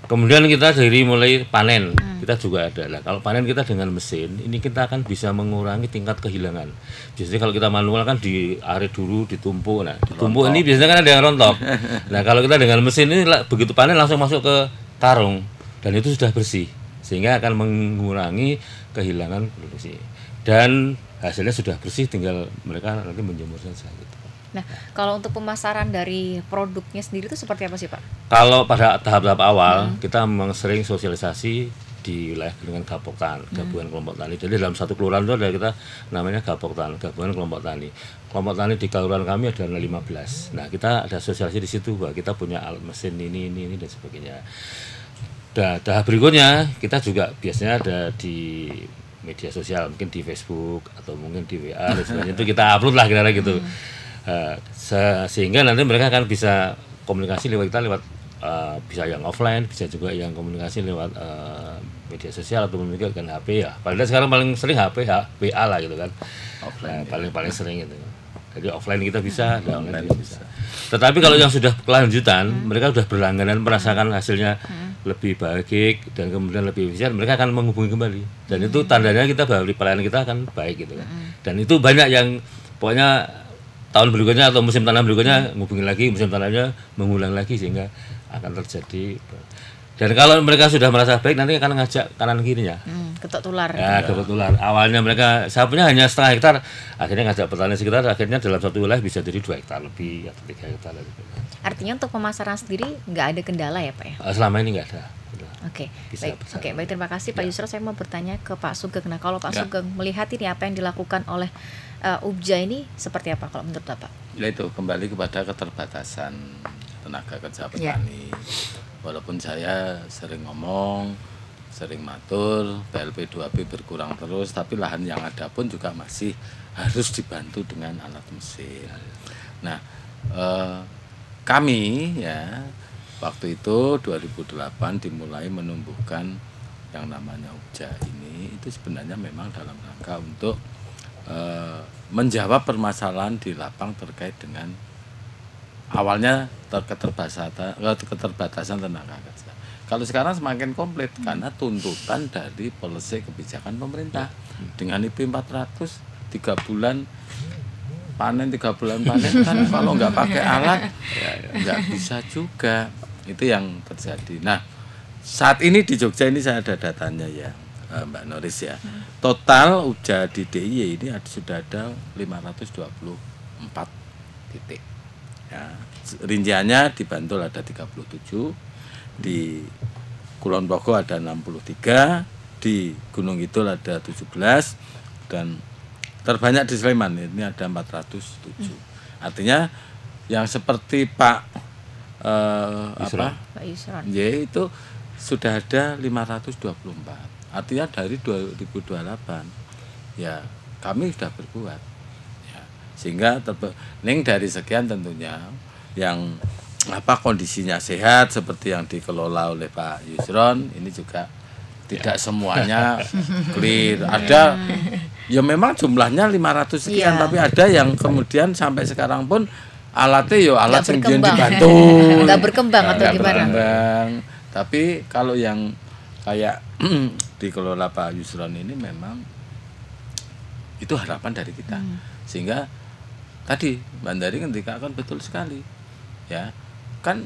[SPEAKER 3] Kemudian kita dari mulai panen kita juga ada. Nah, kalau panen kita dengan mesin ini kita akan bisa mengurangi tingkat kehilangan. Biasanya kalau kita manual kan diarit dulu, ditumpuk. Nah, ditumpuk ini biasanya kan ada yang rontok. Nah, kalau kita dengan mesin ini begitu panen langsung masuk ke karung dan itu sudah bersih sehingga akan mengurangi kehilangan produksi. Dan hasilnya sudah bersih, tinggal mereka nanti menjemur saja gitu.
[SPEAKER 1] Nah, kalau untuk pemasaran dari produknya sendiri itu seperti apa sih Pak?
[SPEAKER 3] Kalau pada tahap-tahap awal kita memang sering sosialisasi di wilayah dengan Gapoktan, gabungan kelompok tani. Jadi dalam satu kelurahan itu ada kita namanya Gapoktan, gabungan kelompok tani. Kelompok tani di kelurahan kami ada 15. Nah, kita ada sosialisasi di situ bahwa kita punya alat mesin ini dan sebagainya. Nah, tahap berikutnya kita juga biasanya ada di media sosial, mungkin di Facebook atau mungkin di WA dan sebagainya. Itu kita upload lah kira-kira gitu. Sehingga nanti mereka akan bisa komunikasi lewat kita bisa yang offline, bisa juga yang komunikasi lewat media sosial atau menggunakan HP ya. Padahal sekarang paling sering HP, WA lah gitu kan. Offline, paling sering itu. Jadi offline kita bisa, online kita bisa. Tetapi kalau yang sudah kelanjutan, mereka sudah berlangganan merasakan hasilnya lebih baik dan kemudian lebih efisien, mereka akan menghubungi kembali. Dan itu tandanya kita bahwa pelayanan kita akan baik gitu kan. Dan itu banyak yang pokoknya tahun berikutnya atau musim tanam berikutnya menghubungi lagi, musim tanamnya mengulang lagi sehingga akan terjadi. Dan kalau mereka sudah merasa baik nanti akan ngajak kanan kirinya.
[SPEAKER 1] ketok tular.
[SPEAKER 3] Ya, kebetulan awalnya mereka saya punya hanya setengah hektar, akhirnya ngajak petani sekitar, akhirnya dalam satu wilayah bisa jadi 2 hektar lebih atau 3 hektar lebih.
[SPEAKER 1] Artinya untuk pemasaran sendiri nggak ada kendala ya Pak ya?
[SPEAKER 3] Selama ini nggak ada.
[SPEAKER 1] Oke,
[SPEAKER 3] Bisa
[SPEAKER 1] baik.
[SPEAKER 3] bersama.
[SPEAKER 1] Oke, baik, terima kasih Pak Yusron. Saya mau bertanya ke Pak Sugeng. Nah, kalau Pak Sugeng melihat ini apa yang dilakukan oleh UBJA ini seperti apa kalau menurut Bapak?
[SPEAKER 2] Ya itu kembali kepada keterbatasan tenaga kerja petani. Walaupun saya sering ngomong, sering matur, PLP 2B berkurang terus, tapi lahan yang ada pun juga masih harus dibantu dengan alat mesin. Nah, kami ya waktu itu 2008 dimulai menumbuhkan yang namanya UBJA ini, itu sebenarnya memang dalam rangka untuk menjawab permasalahan di lapang terkait dengan awalnya keterbatasan tenaga kerja. Kalau sekarang semakin komplit karena tuntutan dari policy kebijakan pemerintah dengan IP 400 3 bulan panen 3 bulan panen kan kalau nggak pakai alat nggak bisa juga. Itu yang terjadi. Nah, saat ini di Jogja ini saya ada datanya ya, Mbak Noris ya. Total UBJA di DIY ini sudah ada 524 titik. Ya, rinciannya di Bantul ada 37, di Kulon Progo ada 63, di Gunung Kidul ada 17, dan terbanyak di Sleman ini ada 407. Artinya yang seperti Pak
[SPEAKER 1] Pak Yusron.
[SPEAKER 2] Ya itu sudah ada 524. Artinya dari 2028 ya kami sudah berbuat. Ya, sehingga dari sekian tentunya yang kondisinya sehat seperti yang dikelola oleh Pak Yusron ini juga tidak semuanya clear. Ada ya memang jumlahnya 500 sekian tapi ada yang kemudian sampai sekarang pun alatnya yo alat sendiri dibantu
[SPEAKER 1] nggak berkembang atau gimana?
[SPEAKER 2] Berkembang. Tapi kalau yang kayak dikelola Pak Yusron ini memang itu harapan dari kita. Sehingga tadi Mbak Dari kan betul sekali ya, kan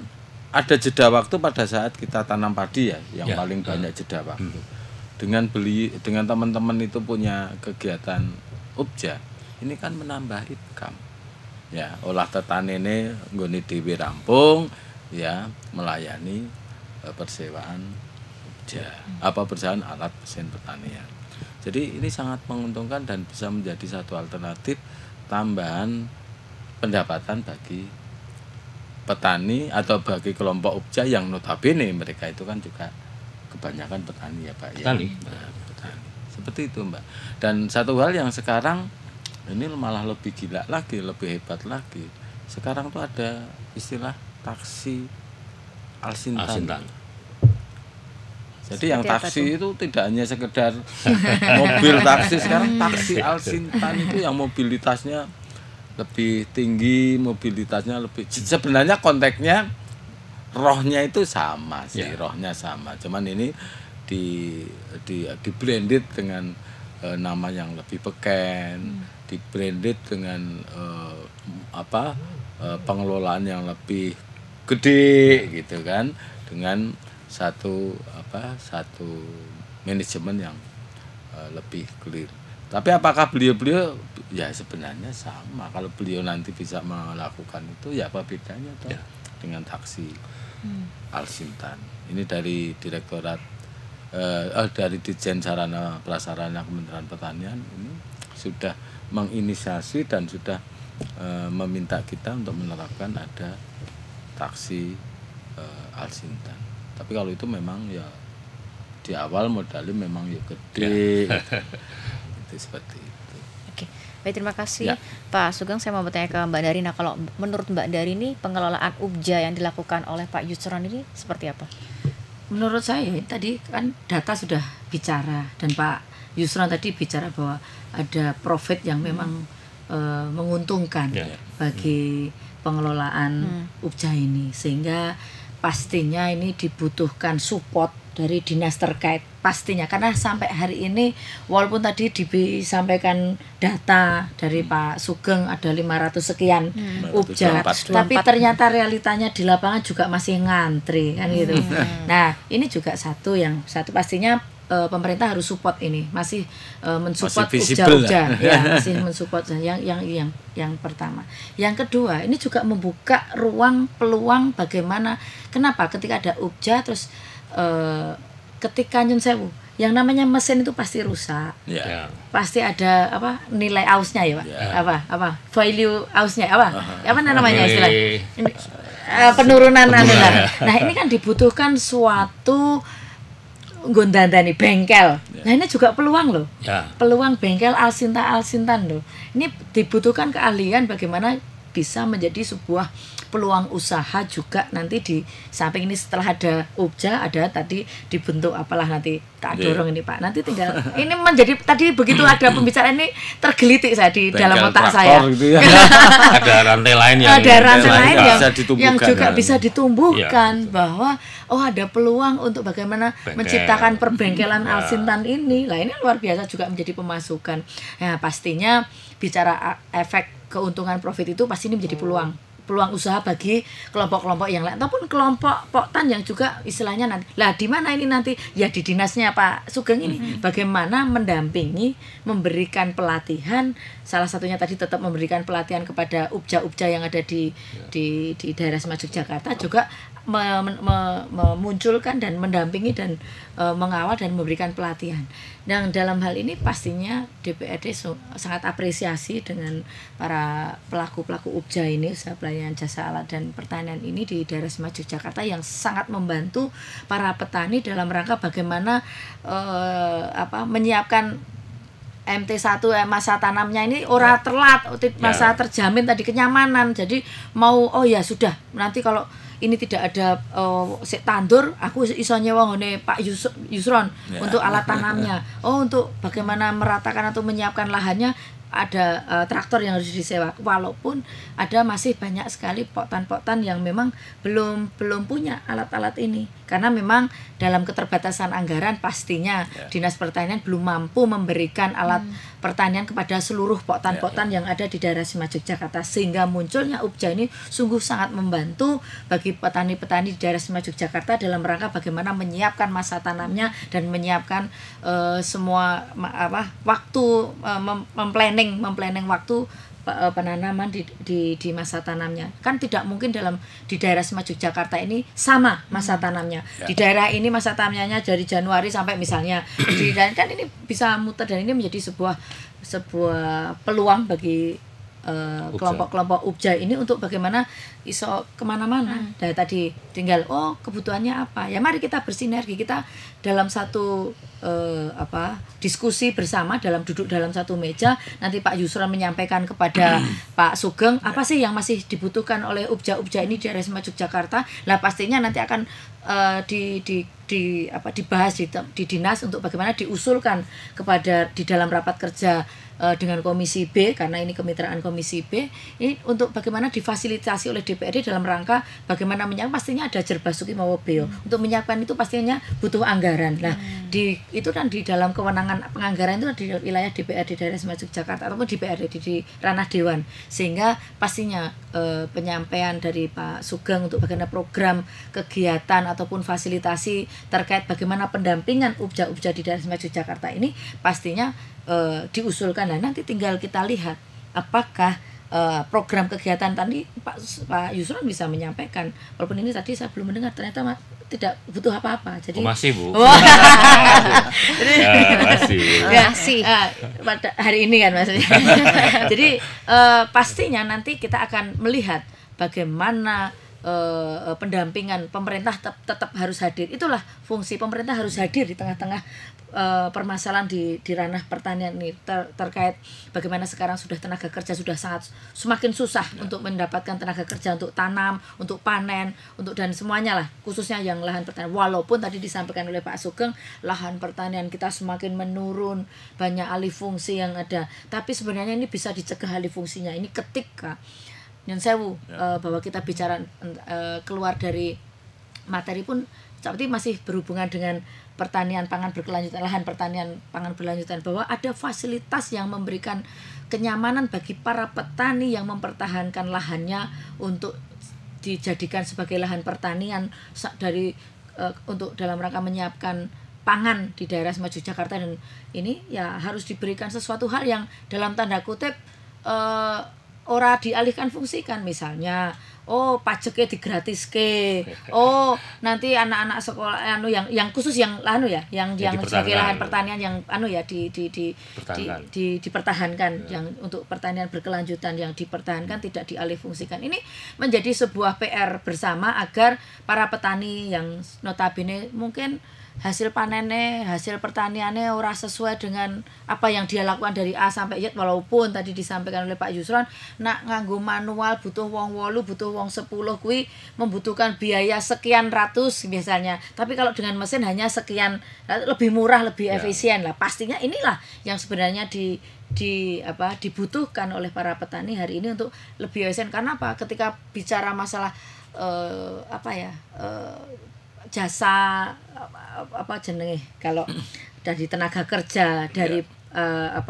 [SPEAKER 2] ada jeda waktu pada saat kita tanam padi ya yang paling banyak jeda waktu. Dengan teman-teman itu punya kegiatan UBJA ini kan menambah income. Ya, olah tetane ini nggone dhewe rampung ya melayani persewaan persewaan alat mesin pertanian. Jadi ini sangat menguntungkan dan bisa menjadi satu alternatif tambahan pendapatan bagi petani atau bagi kelompok UBJA yang notabene mereka itu kan juga kebanyakan petani ya Pak ya. Petani. Seperti itu Mbak. Dan satu hal yang sekarang ini malah lebih gila lagi, lebih hebat lagi. Sekarang tuh ada istilah taksi Alsintan. Jadi yang taksi itu tidak hanya sekedar mobil taksi, sekarang taksi Alsintan itu yang mobilitasnya lebih tinggi, mobilitasnya lebih. Sebenarnya konteksnya rohnya itu sama sih, rohnya sama. Cuman ini di blended dengan nama yang lebih beken. Di-branded dengan pengelolaan yang lebih gede gitu kan, dengan satu manajemen yang lebih clear. Tapi apakah beliau ya sebenarnya sama. Kalau beliau nanti bisa melakukan itu ya apa bedanya toh dengan taksi Alsintan. Ini dari Direktorat dari Ditjen Sarana Prasarana Kementerian Pertanian ini sudah menginisiasi dan sudah meminta kita untuk menerapkan ada taksi Alsintan. Tapi kalau itu memang ya di awal modalnya memang ya gede. Itu seperti itu.
[SPEAKER 1] Oke, baik, terima kasih Pak Sugeng. Saya mau bertanya ke Mbak Dari. Nah, kalau menurut Mbak Dari ini pengelolaan UBJA yang dilakukan oleh Pak Yusron ini seperti apa?
[SPEAKER 4] Menurut saya tadi kan data sudah bicara dan Pak Yusron tadi bicara bahwa ada profit yang memang menguntungkan bagi pengelolaan UBJA ini, sehingga pastinya ini dibutuhkan support dari dinas terkait pastinya, karena sampai hari ini walaupun tadi disampaikan data dari Pak Sugeng ada 500 sekian UBJA, tapi ternyata realitanya di lapangan juga masih ngantri kan gitu. Nah, ini juga satu pastinya pemerintah harus support ini, masih mensupport
[SPEAKER 2] Masih visible
[SPEAKER 4] Ubja ya, masih mensupport yang pertama. Yang kedua, ini juga membuka ruang peluang bagaimana, kenapa ketika ada Ubja terus ketika nyun sewu, yang namanya mesin itu pasti rusak.
[SPEAKER 2] Ya.
[SPEAKER 4] Pasti ada apa nilai ausnya ya Pak, apa value ausnya apa namanya istilah ini, penurunan. Nah ini kan dibutuhkan suatu gondandani bengkel. Nah ini juga peluang loh, peluang bengkel alsintan loh. Ini dibutuhkan keahlian bagaimana bisa menjadi sebuah peluang usaha juga nanti di samping ini. Setelah ada Ubja, ada tadi dibentuk apalah nanti tak dorong ini Pak. Nanti tinggal ini menjadi tadi begitu ada pembicaraan ini tergelitik saya di
[SPEAKER 2] bengkel
[SPEAKER 4] dalam otak saya.
[SPEAKER 2] Gitu ya.
[SPEAKER 3] Ada rantai lain
[SPEAKER 4] yang juga bisa ditumbuhkan bahwa ada peluang untuk bagaimana menciptakan perbengkelan alsintan ini. Lah ini luar biasa juga menjadi pemasukan. Nah, pastinya bicara efek keuntungan profit itu pasti ini menjadi peluang usaha bagi kelompok-kelompok yang lain ataupun kelompok poktan yang juga istilahnya nanti. Lah di mana ini nanti? Ya di dinasnya Pak Sugeng ini bagaimana mendampingi, memberikan pelatihan, salah satunya tadi tetap memberikan pelatihan kepada ubja-ubja yang ada di daerah Semarang Yogyakarta, juga memunculkan dan mendampingi dan mengawal dan memberikan pelatihan. Dan dalam hal ini pastinya DPRD sangat apresiasi dengan para pelaku-pelaku ubja ini, usaha pelayanan jasa alat dan pertanian ini di daerah Semarang Yogyakarta, yang sangat membantu para petani dalam rangka bagaimana menyiapkan MT1 masa tanamnya ini telat, masa terjamin tadi kenyamanan. Jadi mau sudah nanti kalau ini tidak ada tandur, aku iso nyewa ngene Pak Yusron untuk alat tanamnya. Untuk bagaimana meratakan atau menyiapkan lahannya ada traktor yang harus disewa, walaupun ada masih banyak sekali poktan-poktan yang memang belum punya alat-alat ini, karena memang dalam keterbatasan anggaran pastinya Dinas Pertanian belum mampu memberikan alat pertanian kepada seluruh poktan-poktan yang ada di daerah Semarang Yogyakarta, sehingga munculnya Ubja ini sungguh sangat membantu bagi petani-petani di daerah Semarang Yogyakarta dalam rangka bagaimana menyiapkan masa tanamnya dan menyiapkan semua waktu, memplanning waktu penanaman di masa tanamnya. Kan tidak mungkin di daerah Semarang Yogyakarta ini sama masa tanamnya. Di daerah ini masa tanamnya dari Januari sampai misalnya kan ini bisa muter, dan ini menjadi sebuah peluang bagi kelompok-kelompok ubja ini untuk bagaimana iso kemana-mana. Dari tadi tinggal kebutuhannya apa, ya mari kita bersinergi, kita dalam satu diskusi bersama, duduk dalam satu meja, nanti Pak Yusron menyampaikan kepada Pak Sugeng apa sih yang masih dibutuhkan oleh ubja-ubja ini di daerah Semarang Yogyakarta. Lah pastinya nanti akan dibahas di dinas untuk bagaimana diusulkan kepada di dalam rapat kerja dengan Komisi B, karena ini kemitraan Komisi B ini, untuk bagaimana difasilitasi oleh DPRD dalam rangka bagaimana menyiapkan. Pastinya ada Jerbasuki Mawabeo untuk menyiapkan itu pastinya butuh anggaran. Nah itu kan di dalam kewenangan penganggaran itu di wilayah DPRD daerah Semarang Yogyakarta ataupun DPRD di ranah Dewan, sehingga pastinya penyampaian dari Pak Sugeng untuk bagaimana program kegiatan ataupun fasilitasi terkait bagaimana pendampingan ubja-ubja di daerah Semarang Yogyakarta ini pastinya diusulkan. Nah nanti tinggal kita lihat apakah program kegiatan tadi Pak Yusron bisa menyampaikan, walaupun ini tadi saya belum mendengar, ternyata tidak butuh apa-apa. Jadi
[SPEAKER 3] masih Bu.
[SPEAKER 4] masih pada hari ini kan maksudnya. Jadi pastinya nanti kita akan melihat bagaimana pendampingan pemerintah tetap harus hadir. Itulah fungsi pemerintah, harus hadir di tengah-tengah permasalahan di ranah pertanian ini, terkait bagaimana sekarang sudah tenaga kerja sudah semakin susah untuk mendapatkan tenaga kerja untuk tanam, untuk panen, untuk dan semuanya lah, khususnya yang lahan pertanian. Walaupun tadi disampaikan oleh Pak Sugeng, lahan pertanian kita semakin menurun, banyak alih fungsi yang ada, tapi sebenarnya ini bisa dicegah alih fungsinya ini ketika Nyun Sewu bahwa kita bicara keluar dari materi pun seperti masih berhubungan dengan pertanian pangan berkelanjutan, lahan pertanian pangan berkelanjutan, bahwa ada fasilitas yang memberikan kenyamanan bagi para petani yang mempertahankan lahannya untuk dijadikan sebagai lahan pertanian untuk dalam rangka menyiapkan pangan di daerah Semeru Jakarta, dan ini ya harus diberikan sesuatu hal yang dalam tanda kutip ora dialihkan fungsikan, misalnya pajaknya digratiske, nanti anak-anak sekolah yang khusus yang yang sebagai lahan pertanian yang dipertahankan, yang untuk pertanian berkelanjutan yang dipertahankan, tidak dialih fungsikan. Ini menjadi sebuah PR bersama agar para petani yang notabene mungkin hasil panennya, hasil pertaniannya ora sesuai dengan apa yang dia lakukan dari A sampai Z, walaupun tadi disampaikan oleh Pak Yusron nak nganggo manual butuh wong 8, butuh wong 10 kuwi membutuhkan biaya sekian ratus misalnya, tapi kalau dengan mesin hanya sekian, lebih murah, lebih efisien lah. Pastinya inilah yang sebenarnya dibutuhkan oleh para petani hari ini untuk lebih efisien. Karena apa? Ketika bicara masalah jasa kalau dari tenaga kerja, dari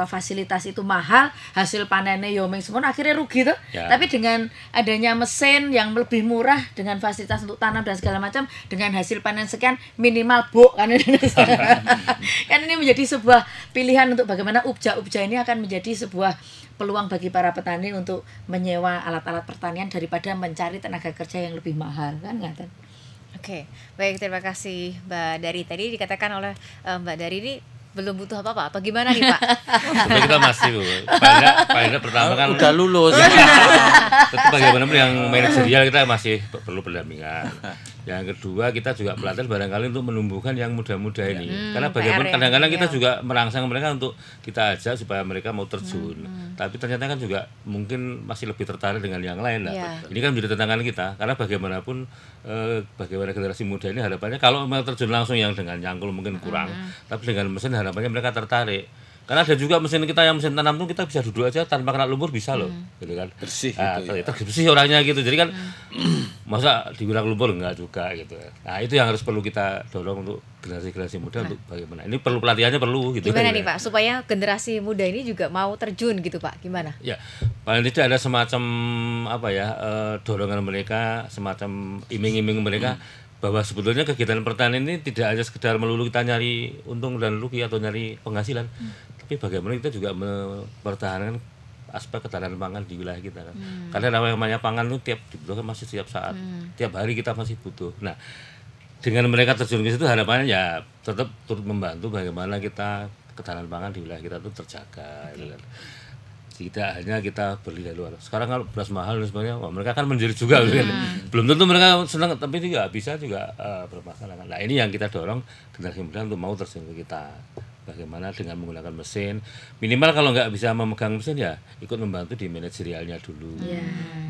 [SPEAKER 4] fasilitas itu mahal, hasil panennya yomeng semua, akhirnya rugi tuh. Tapi dengan adanya mesin yang lebih murah, dengan fasilitas untuk tanam dan segala macam, dengan hasil panen sekian minimal kan kan ini menjadi sebuah pilihan untuk bagaimana ubja ini akan menjadi sebuah peluang bagi para petani untuk menyewa alat-alat pertanian daripada mencari tenaga kerja yang lebih mahal, kan ngaten.
[SPEAKER 1] Oke, baik, terima kasih Mbak Dari. Tadi dikatakan oleh Mbak Dari ini belum butuh apa-apa, apa gimana nih Pak?
[SPEAKER 3] Sebenarnya kita masih paling pertama kan
[SPEAKER 2] udah lulus.
[SPEAKER 3] Tetap bagaimana yang manajerial kita masih perlu pendampingan. Yang kedua, kita juga pelatih barangkali untuk menumbuhkan yang muda-muda ini. Karena bagaimana kadang-kadang kita juga merangsang mereka untuk kita ajak supaya mereka mau terjun. Tapi ternyata kan juga mungkin masih lebih tertarik dengan yang lain. Ini kan menjadi tantangan kita. Karena bagaimanapun bagaimana generasi muda ini harapannya kalau mau terjun langsung yang dengan nyangkul mungkin kurang. Tapi dengan mesin harapannya mereka tertarik. Karena ada juga mesin kita yang mesin tanam tuh kita bisa duduk aja tanpa kena lumpur bisa loh, gitu kan.
[SPEAKER 2] Bersih
[SPEAKER 3] bersih orangnya gitu. Jadi kan masa digunakan lumpur enggak juga gitu. Nah, itu yang harus perlu kita dorong untuk generasi muda untuk bagaimana. Ini perlu pelatihannya perlu gitu.
[SPEAKER 1] Gimana nih Pak supaya generasi muda ini juga mau terjun gitu Pak? Gimana?
[SPEAKER 3] Ya, paling tidak ada semacam dorongan mereka, semacam iming-iming mereka bahwa sebetulnya kegiatan pertanian ini tidak hanya sekedar melulu kita nyari untung dan rugi atau nyari penghasilan, tapi bagaimana kita juga mempertahankan aspek ketahanan pangan di wilayah kita kan. Karena namanya pangan itu dibutuhkan masih setiap saat, tiap hari kita masih butuh. Nah, dengan mereka terjun ke situ harapannya ya tetap turut membantu bagaimana kita ketahanan pangan di wilayah kita itu terjaga, gitu kan. Tidak hanya kita beli dari luar. Sekarang kalau beras mahal dan sebagainya, mereka kan menjerit juga, kan. Belum tentu mereka senang, tapi juga bisa juga bermasalah. Nah, ini yang kita dorong generasi muda untuk mau terjun ke kita. Bagaimana dengan menggunakan mesin, minimal kalau nggak bisa memegang mesin ya ikut membantu di manajerialnya dulu.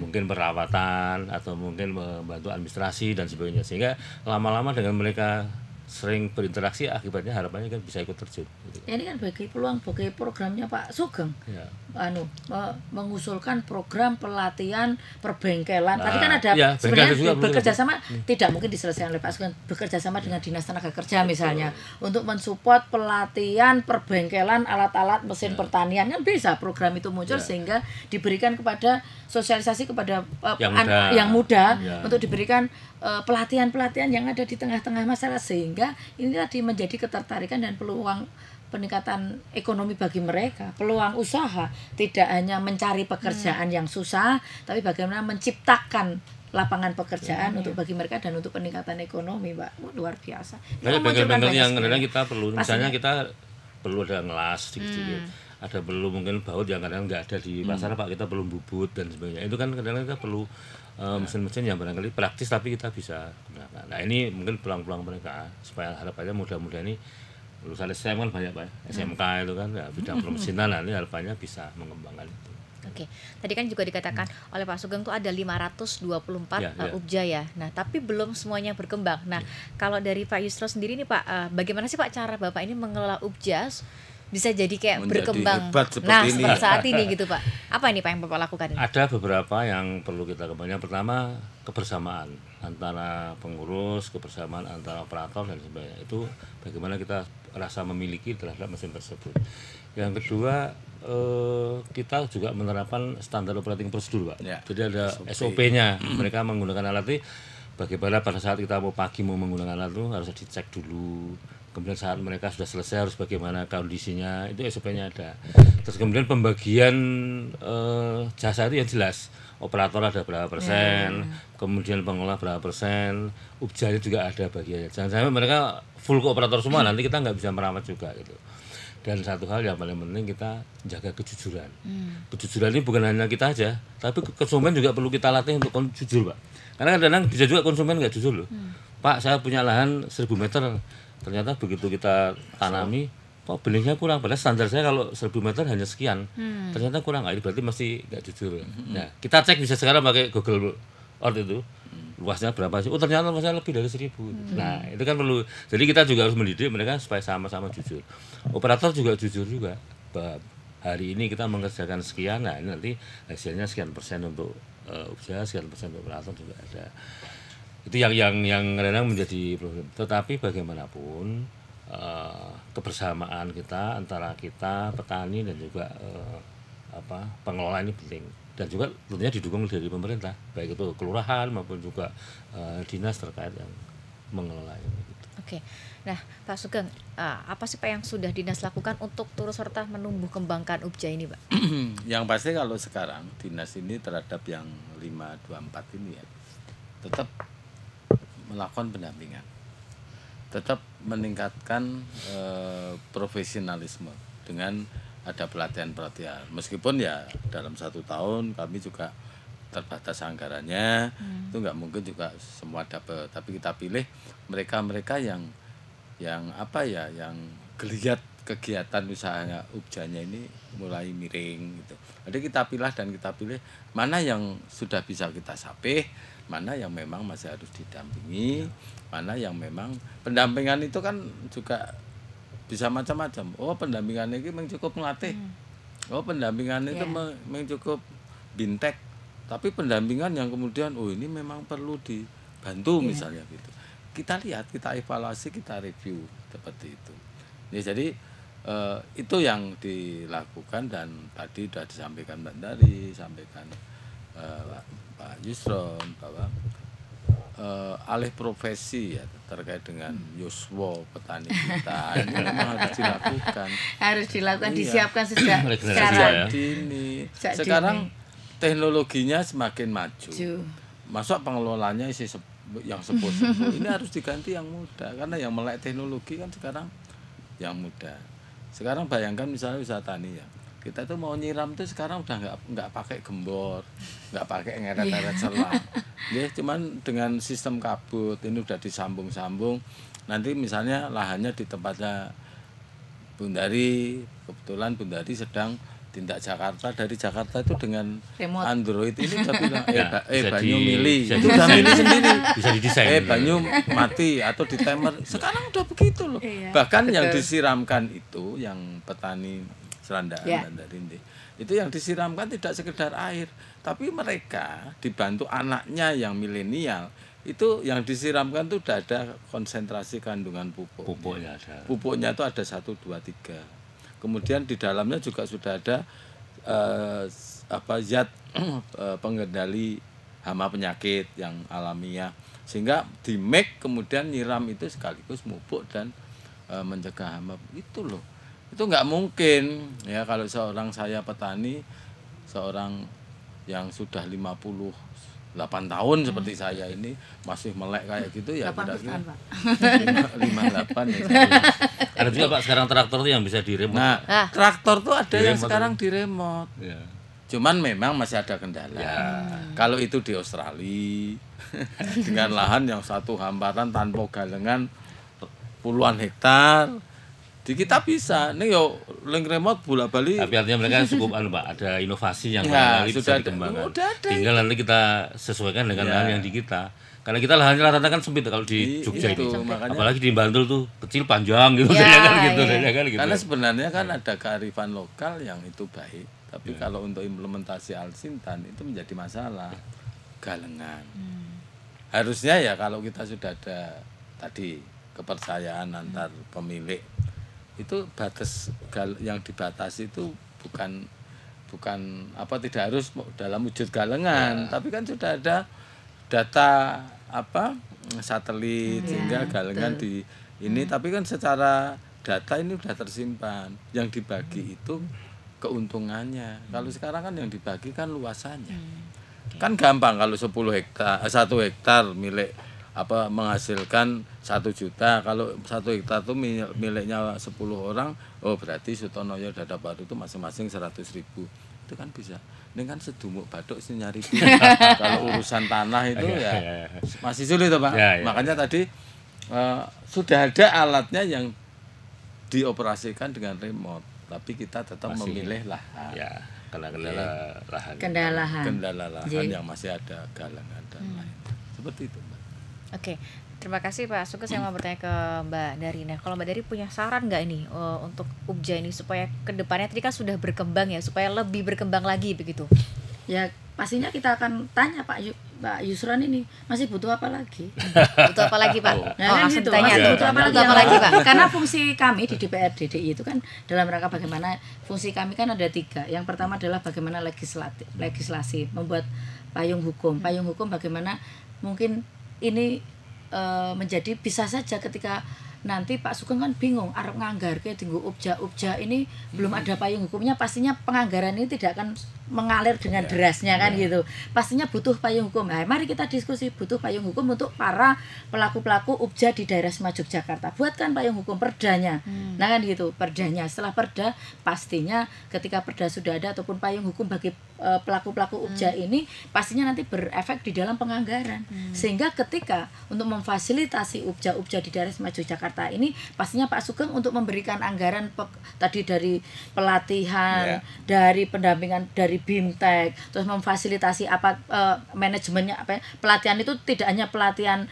[SPEAKER 3] Mungkin perawatan atau mungkin membantu administrasi dan sebagainya, sehingga lama-lama dengan mereka sering berinteraksi akibatnya harapannya kan bisa ikut terjun gitu.
[SPEAKER 4] Ini kan bagi peluang bagi programnya Pak Sugeng mengusulkan program pelatihan perbengkelan. Tadi kan ada sebenarnya bekerja sama, tidak mungkin diselesaikan oleh Pak Sugeng, bekerja sama dengan Dinas Tenaga Kerja misalnya untuk mensupport pelatihan perbengkelan alat-alat mesin pertanian, kan bisa program itu muncul sehingga diberikan kepada sosialisasi kepada yang muda untuk diberikan pelatihan-pelatihan yang ada di tengah-tengah masyarakat, sehingga ini tadi menjadi ketertarikan dan peluang peningkatan ekonomi bagi mereka, peluang usaha, tidak hanya mencari pekerjaan yang susah, tapi bagaimana menciptakan lapangan pekerjaan untuk bagi mereka dan untuk peningkatan ekonomi, Pak. Luar biasa.
[SPEAKER 3] Banyak bengkel-bengkel yang kadang kita perlu, misalnya kita perlu ada ngelas sedikit-sedikit, ada perlu mungkin baut yang kadang nggak ada di pasar Pak, kita perlu bubut dan sebagainya. Itu kan kadang kita perlu mesin-mesin yang barangkali praktis tapi kita bisa gunakan. Nah, ini mungkin peluang-peluang mereka supaya harapannya muda-muda ini lulusan SMK kan banyak Pak, SMK itu kan ya, bidang permesinan, ini harapannya bisa mengembangkan itu.
[SPEAKER 1] Oke, tadi kan juga dikatakan oleh Pak Sugeng tuh ada 524 ubja ya. Nah, tapi belum semuanya berkembang. Nah, kalau dari Pak Yusro sendiri nih Pak, bagaimana sih Pak cara Bapak ini mengelola ubja bisa jadi kayak menjadi berkembang seperti saat ini gitu Pak? Apa ini Pak yang Bapak lakukan?
[SPEAKER 3] Ada beberapa yang perlu kita kembangkan. Yang pertama, kebersamaan antara pengurus, kebersamaan antara operator dan sebagainya. Itu bagaimana kita rasa memiliki terhadap mesin tersebut. Yang kedua, kita juga menerapkan standar operating prosedur Pak. Jadi ada SOP-nya. Mereka menggunakan alat ini bagaimana pada saat kita mau pagi mau menggunakan alat itu harus dicek dulu kemudian saat mereka sudah selesai harus bagaimana kondisinya, itu SOP-nya ada. Terus kemudian pembagian jasa itu yang jelas, operator ada berapa persen, kemudian pengelola berapa persen, Ubjanya juga ada bagiannya. Jangan sampai mereka full ke operator semua, nanti kita nggak bisa merawat juga gitu. Dan satu hal yang paling penting, kita jaga kejujuran. Kejujuran ini bukan hanya kita aja, tapi konsumen juga perlu kita latih untuk jujur, Pak. Karena kadang-kadang bisa juga konsumen nggak jujur loh. Pak, saya punya lahan 1000 meter, ternyata begitu kita tanami, kok benihnya kurang. Padahal standar saya kalau 1000 meter hanya sekian, ternyata kurang. Ini berarti masih nggak jujur. Nah, kita cek bisa sekarang pakai Google Earth itu, luasnya berapa sih? Oh, ternyata luasnya lebih dari 1000. Nah, itu kan perlu. Jadi kita juga harus mendidik mereka supaya sama-sama jujur. Operator juga jujur juga. Bahwa hari ini kita mengerjakan sekian, nah ini nanti hasilnya sekian persen untuk Ubja, sekian persen untuk operator juga ada. Itu yang kadang menjadi problem. Tetapi bagaimanapun kebersamaan kita antara kita petani dan juga pengelola ini penting, dan juga tentunya didukung dari pemerintah, baik itu kelurahan maupun juga dinas terkait yang mengelola ini.
[SPEAKER 1] Oke, nah Pak Sugeng, apa sih Pak yang sudah dinas lakukan untuk turut serta menumbuh kembangkan Ubja ini, Pak?
[SPEAKER 2] Yang pasti kalau sekarang dinas ini terhadap yang 524 ini ya, tetap melakukan pendampingan, tetap meningkatkan profesionalisme dengan ada pelatihan-pelatihan. Meskipun ya dalam 1 tahun kami juga terbatas anggarannya, itu nggak mungkin juga semua dapat. Tapi kita pilih mereka-mereka yang yang geliat kegiatan usahanya Ubjanya ini mulai miring gitu. Jadi kita pilih mana yang sudah bisa kita sapih, mana yang memang masih harus didampingi, mana yang memang pendampingan itu kan juga bisa macam-macam. Oh, pendampingan ini cukup ngelatih. Oh, pendampingan itu cukup bintek. Tapi pendampingan yang kemudian ini memang perlu dibantu misalnya gitu. Kita lihat, kita evaluasi, kita review seperti itu. Ya, jadi itu yang dilakukan, dan tadi sudah disampaikan Mbak Dari, sampaikan Pak Yusron bahwa alih profesi ya terkait dengan yuswa petani kita ini memang harus dilakukan.
[SPEAKER 4] Disiapkan sejak
[SPEAKER 3] sekarang.
[SPEAKER 2] Sekarang teknologinya semakin maju. Masa pengelolanya yang sepuh-sepuh ini harus diganti yang muda, karena yang melek teknologi kan sekarang yang muda. Sekarang bayangkan misalnya usaha tani ya, kita tuh mau nyiram tuh sekarang udah nggak pakai gembor, nggak pakai ngeret-ngeret selang, ya cuman dengan sistem kabut ini udah disambung-sambung. Nanti misalnya lahannya di tempatnya Bundari, kebetulan Bundari sedang tindak Jakarta, dari Jakarta itu dengan remote Android ini udah bilang banyu mili, itu udah mili sendiri, bisa didesain. Banyu mati atau di timer. Sekarang udah begitu loh. Bahkan yang disiramkan itu yang petani Serandaan dan Darinde, itu yang disiramkan tidak sekedar air, tapi mereka dibantu anaknya yang milenial. Itu yang disiramkan tuh udah ada konsentrasi kandungan pupuk. Pupuknya itu ada 1, 2, 3. Kemudian di dalamnya juga sudah ada zat pengendali hama penyakit yang alamiah, sehingga di make kemudian nyiram itu sekaligus mupuk dan mencegah hama. Itu loh, itu nggak mungkin ya kalau saya petani, seorang yang sudah 58 tahun seperti saya ini masih melek kayak gitu ya, kira-kira 58 ya.
[SPEAKER 3] Ada juga Pak sekarang traktor tuh yang bisa di-remote.
[SPEAKER 2] Nah, traktor tuh ada yang sekarang di-remote. Cuman memang masih ada kendala. Kalau itu di Australia dengan lahan yang satu hamparan tanpa galengan puluhan hektar, di kita bisa. Nih yo link remote bola-balik. Tapi
[SPEAKER 3] artinya mereka cukup Pak, ada inovasi yang bisa dikembangkan. Tinggal nanti kita sesuaikan dengan lahan yang di kita. Karena kita lahannya rata-rata kan sempit kalau di Jogja itu. Apalagi di Bantul tuh kecil panjang gitu, gitu.
[SPEAKER 2] Karena sebenarnya kan ada kearifan lokal yang itu baik. Tapi kalau untuk implementasi Alsintan itu menjadi masalah. Galengan. Harusnya ya kalau kita sudah ada tadi kepercayaan antar pemilik, itu batas yang dibatasi itu bukan tidak harus dalam wujud galengan, tapi kan sudah ada data satelit sehingga galengan ini tapi kan secara data ini udah tersimpan, yang dibagi itu keuntungannya. Kalau sekarang kan yang dibagi kan luasannya. Kan gampang kalau 1 hektar milik menghasilkan 1 juta. Kalau 1 hektar itu miliknya 10 orang, oh berarti Sutonoyo Dada Baru itu masing-masing 100.000. Itu kan bisa. Ini kan sedumuk baduk sih nyari duit. Kalau urusan tanah itu ya masih sulit Pak. Makanya tadi sudah ada alatnya yang dioperasikan dengan remote, tapi kita tetap memilih lahan.
[SPEAKER 3] Ya, karena kendala lahan.
[SPEAKER 2] Kendala lahan yang masih ada galangan dan lain. Seperti itu, Mbak.
[SPEAKER 1] Oke. Terima kasih Pak Sugeng. Saya mau bertanya ke Mbak Dari. Nah, kalau Mbak Dari punya saran nggak ini untuk UPJA ini supaya kedepannya tadi kan sudah berkembang ya, supaya lebih berkembang lagi begitu?
[SPEAKER 4] Ya pastinya kita akan tanya Pak Yusron ini masih butuh apa lagi?
[SPEAKER 1] Butuh apa lagi Pak?
[SPEAKER 4] Nah, kan gitu,
[SPEAKER 1] tanya
[SPEAKER 4] masih
[SPEAKER 1] tuh.
[SPEAKER 4] butuh apa lagi Pak? Karena fungsi kami di DPR DDI itu kan dalam rangka bagaimana fungsi kami kan ada 3. Yang pertama adalah bagaimana legislasi, membuat payung hukum. Payung hukum bagaimana mungkin ini menjadi bisa saja ketika nanti Pak Sugeng kan bingung arep nganggarke tinggu UPJA ini belum ada payung hukumnya, pastinya penganggaran ini tidak akan mengalir dengan derasnya kan gitu. Pastinya butuh payung hukum. Nah, mari kita diskusi butuh payung hukum untuk para pelaku-pelaku UPJA di daerah Sema Yogyakarta. Buatkan payung hukum perdanya. Nah kan gitu, perdanya. Setelah perda pastinya ketika perda sudah ada ataupun payung hukum bagi pelaku-pelaku UPJA ini pastinya nanti berefek di dalam penganggaran. Sehingga ketika untuk memfasilitasi UPJA di daerah Sema Yogyakarta ini pastinya Pak Sugeng untuk memberikan anggaran tadi dari pelatihan, dari pendampingan dari BIMTEK, terus memfasilitasi manajemennya pelatihan itu tidak hanya pelatihan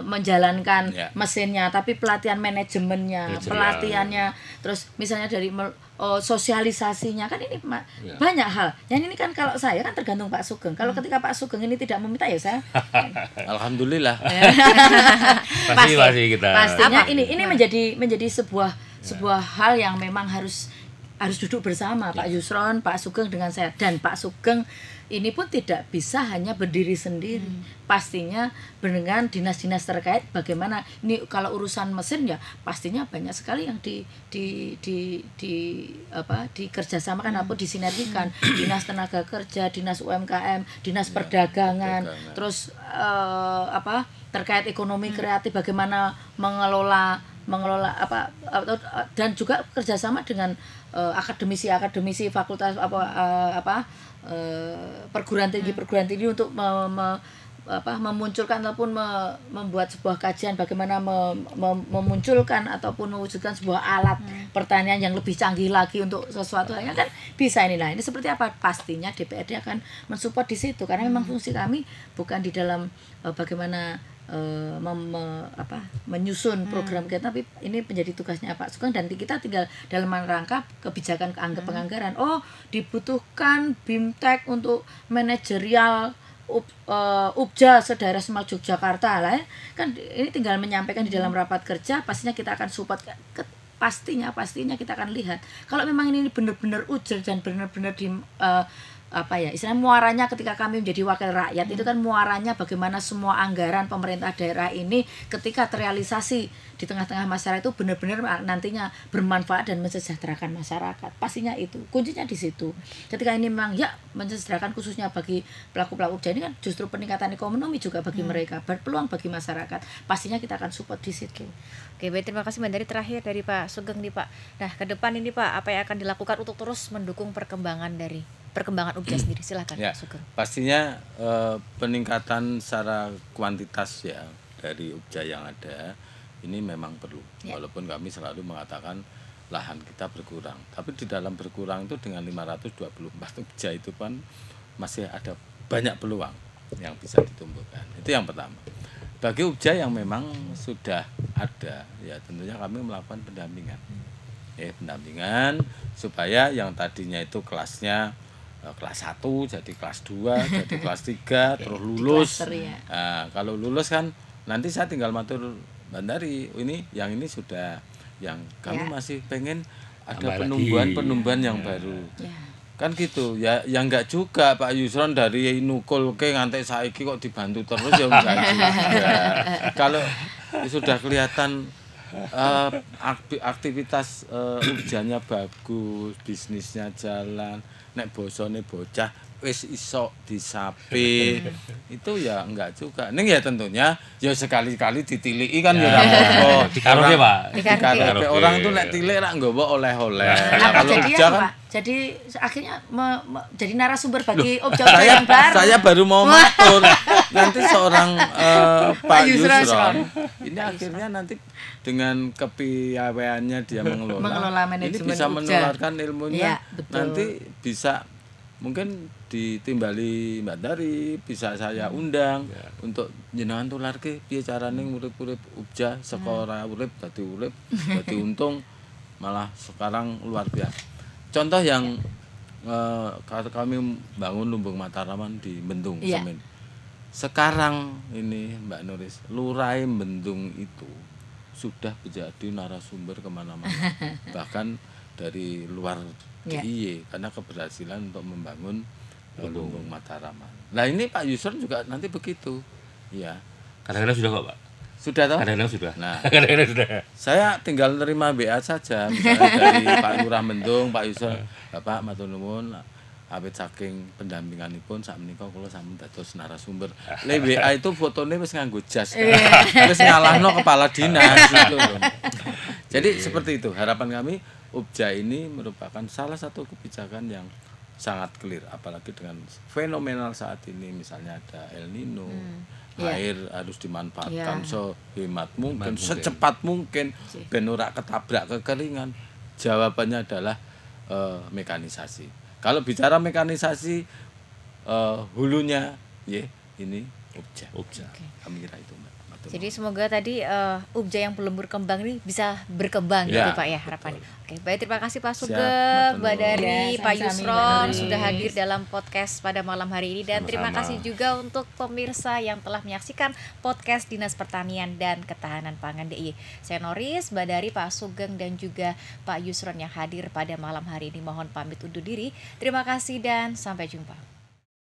[SPEAKER 4] menjalankan mesinnya, tapi pelatihan manajemennya, pelatihannya, terus misalnya dari sosialisasinya kan ini banyak hal. Yang ini kan kalau saya kan tergantung Pak Sugeng. Kalau ketika Pak Sugeng ini tidak meminta ya saya
[SPEAKER 2] alhamdulillah.
[SPEAKER 3] Pasti kita.
[SPEAKER 4] Pastinya ini menjadi sebuah hal yang memang harus duduk bersama Pak Yusron, Pak Sugeng dengan saya, dan Pak Sugeng ini pun tidak bisa hanya berdiri sendiri. Pastinya dengan dinas-dinas terkait bagaimana ini kalau urusan mesin ya pastinya banyak sekali yang dikerjasamakan atau disinergikan. Dinas Tenaga Kerja, Dinas UMKM, Dinas Perdagangan, terus terkait ekonomi kreatif bagaimana mengelola dan juga kerjasama dengan akademisi fakultas perguruan tinggi untuk memunculkan ataupun membuat sebuah kajian bagaimana memunculkan ataupun mewujudkan sebuah alat pertanian yang lebih canggih lagi untuk sesuatu hal kan bisa inilah. Ini seperti apa? Pastinya DPRD akan mensupport di situ karena memang fungsi kami bukan di dalam bagaimana menyusun program kita, tapi ini menjadi tugasnya Pak Sugeng dan kita tinggal dalam rangka kebijakan penganggaran. Oh, dibutuhkan BIMTEK untuk manajerial UPJA sedaerah Sema Yogyakarta lah ya. Kan ini tinggal menyampaikan di dalam rapat kerja, pastinya kita akan support. Pastinya kita akan lihat kalau memang ini benar-benar ujar dan benar-benar di istilahnya muaranya ketika kami menjadi wakil rakyat itu kan muaranya bagaimana semua anggaran pemerintah daerah ini ketika terrealisasi di tengah-tengah masyarakat itu benar-benar nantinya bermanfaat dan mensejahterakan masyarakat. Pastinya itu kuncinya di situ. Ketika ini memang mensejahterakan khususnya bagi pelaku-pelaku UPJA ini kan justru peningkatan ekonomi juga bagi mereka, berpeluang bagi masyarakat. Pastinya kita akan support di situ.
[SPEAKER 1] Oke, baik, terima kasih Mbak Dari. Terakhir dari Pak Sugeng nih Pak. Nah, ke depan ini Pak, apa yang akan dilakukan untuk terus mendukung perkembangan UPJA sendiri? Silakan Pak Sugeng.
[SPEAKER 2] Pastinya peningkatan secara kuantitas ya dari UPJA yang ada ini memang perlu. Walaupun kami selalu mengatakan lahan kita berkurang, tapi di dalam berkurang itu dengan 524 UPJA itu kan masih ada banyak peluang yang bisa ditumbuhkan. Itu yang pertama. Bagi UPJA yang memang sudah ada, ya tentunya kami melakukan pendampingan. Pendampingan supaya yang tadinya itu kelasnya kelas 1 jadi kelas 2, jadi kelas 3, terus lulus. Nah, kalau lulus kan nanti saya tinggal matur Mbak Dari, yang ini sudah, yang kami masih pengen ada penumbuhan yang baru. Kan gitu ya, yang enggak juga Pak Yusron dari nukul ke ngantek saiki kok dibantu terus ya enggak juga. Kalau sudah kelihatan aktivitas Ubjanya bagus, bisnisnya jalan, nek bosone bocah wis iso disapi. Itu ya enggak juga. Ning ya tentunya ya sekali-kali ditiliki kan ya ora apa-apa.
[SPEAKER 3] Dikaroke, Pak.
[SPEAKER 2] Dikaroke. Orang tuh nek tilik rak nggawa oleh-oleh. Nah,
[SPEAKER 4] Apa
[SPEAKER 2] kalau
[SPEAKER 4] jadi
[SPEAKER 2] Ubja
[SPEAKER 4] apa,
[SPEAKER 2] kan
[SPEAKER 4] Pak? Jadi akhirnya jadi narasumber bagi Ubja yang baru.
[SPEAKER 2] saya baru mau matur. Nanti seorang Pak
[SPEAKER 4] Yusron.
[SPEAKER 2] Yusron ini akhirnya nanti dengan kepiawaiannya dia
[SPEAKER 4] Mengelola
[SPEAKER 2] ini
[SPEAKER 4] manajemen
[SPEAKER 2] bisa
[SPEAKER 4] Ubja.
[SPEAKER 2] menularkan ilmunya.
[SPEAKER 4] Iya, betul.
[SPEAKER 2] Nanti bisa mungkin ditimbali Mbak Dari, bisa saya undang untuk jenengan tularke piye carane urip-urip Ubja saka ora urip dadi untung, malah sekarang luar biasa. Contoh yang kami bangun Lumbung Mataraman di Bendung
[SPEAKER 4] Iya.
[SPEAKER 2] Semen. Sekarang ini Mbak Nuris, Lurahe Bendung itu sudah menjadi narasumber kemana-mana, bahkan dari luar
[SPEAKER 4] Iya.
[SPEAKER 2] DIY karena keberhasilan untuk membangun Lumbung Mataraman. Nah ini Pak Yusron juga nanti begitu, ya.
[SPEAKER 3] Kadang-kadang sudah kok, Pak.
[SPEAKER 2] Sudah toh?
[SPEAKER 3] Kadang-kadang sudah.
[SPEAKER 2] Nah,
[SPEAKER 3] Kadang-kadang sudah.
[SPEAKER 2] saya tinggal nerima BA saja, misalnya dari Pak Lurah Bendung, Pak Yusron, Bapak matur nuwun, awit saking pendampinganipun sakmenika kula sampun dados narasumber. Le WA itu fotone wis nganggo jas. Wis ngalahno kepala dinas gitu. Jadi seperti itu harapan kami, Ubja ini merupakan salah satu kebijakan yang sangat clear, apalagi dengan fenomenal saat ini, misalnya ada El Nino, air harus dimanfaatkan sehemat mungkin, secepat mungkin, ben ora ketabrak kekeringan. Jawabannya adalah mekanisasi. Kalau bicara mekanisasi hulunya, ya ini Ubja. Kami kira itu, Mbak.
[SPEAKER 1] Jadi semoga tadi Ubja yang belum berkembang ini bisa berkembang
[SPEAKER 2] Ya,
[SPEAKER 1] gitu Pak ya harapannya. Oke, baik, terima kasih Pak
[SPEAKER 2] Siap,
[SPEAKER 1] Sugeng,
[SPEAKER 2] Mbak
[SPEAKER 1] Mbak Dari,
[SPEAKER 4] Ya,
[SPEAKER 1] Pak
[SPEAKER 4] sami-sami,
[SPEAKER 1] Yusron
[SPEAKER 4] Mbak Dari.
[SPEAKER 1] sudah hadir dalam podcast pada malam hari ini, dan terima
[SPEAKER 3] Sama-sama.
[SPEAKER 1] kasih juga untuk pemirsa yang telah menyaksikan podcast Dinas Pertanian dan Ketahanan Pangan DIY. Saya Noris, Mbak Dari, Pak Sugeng dan juga Pak Yusron yang hadir pada malam hari ini mohon pamit undur diri. Terima kasih dan sampai jumpa.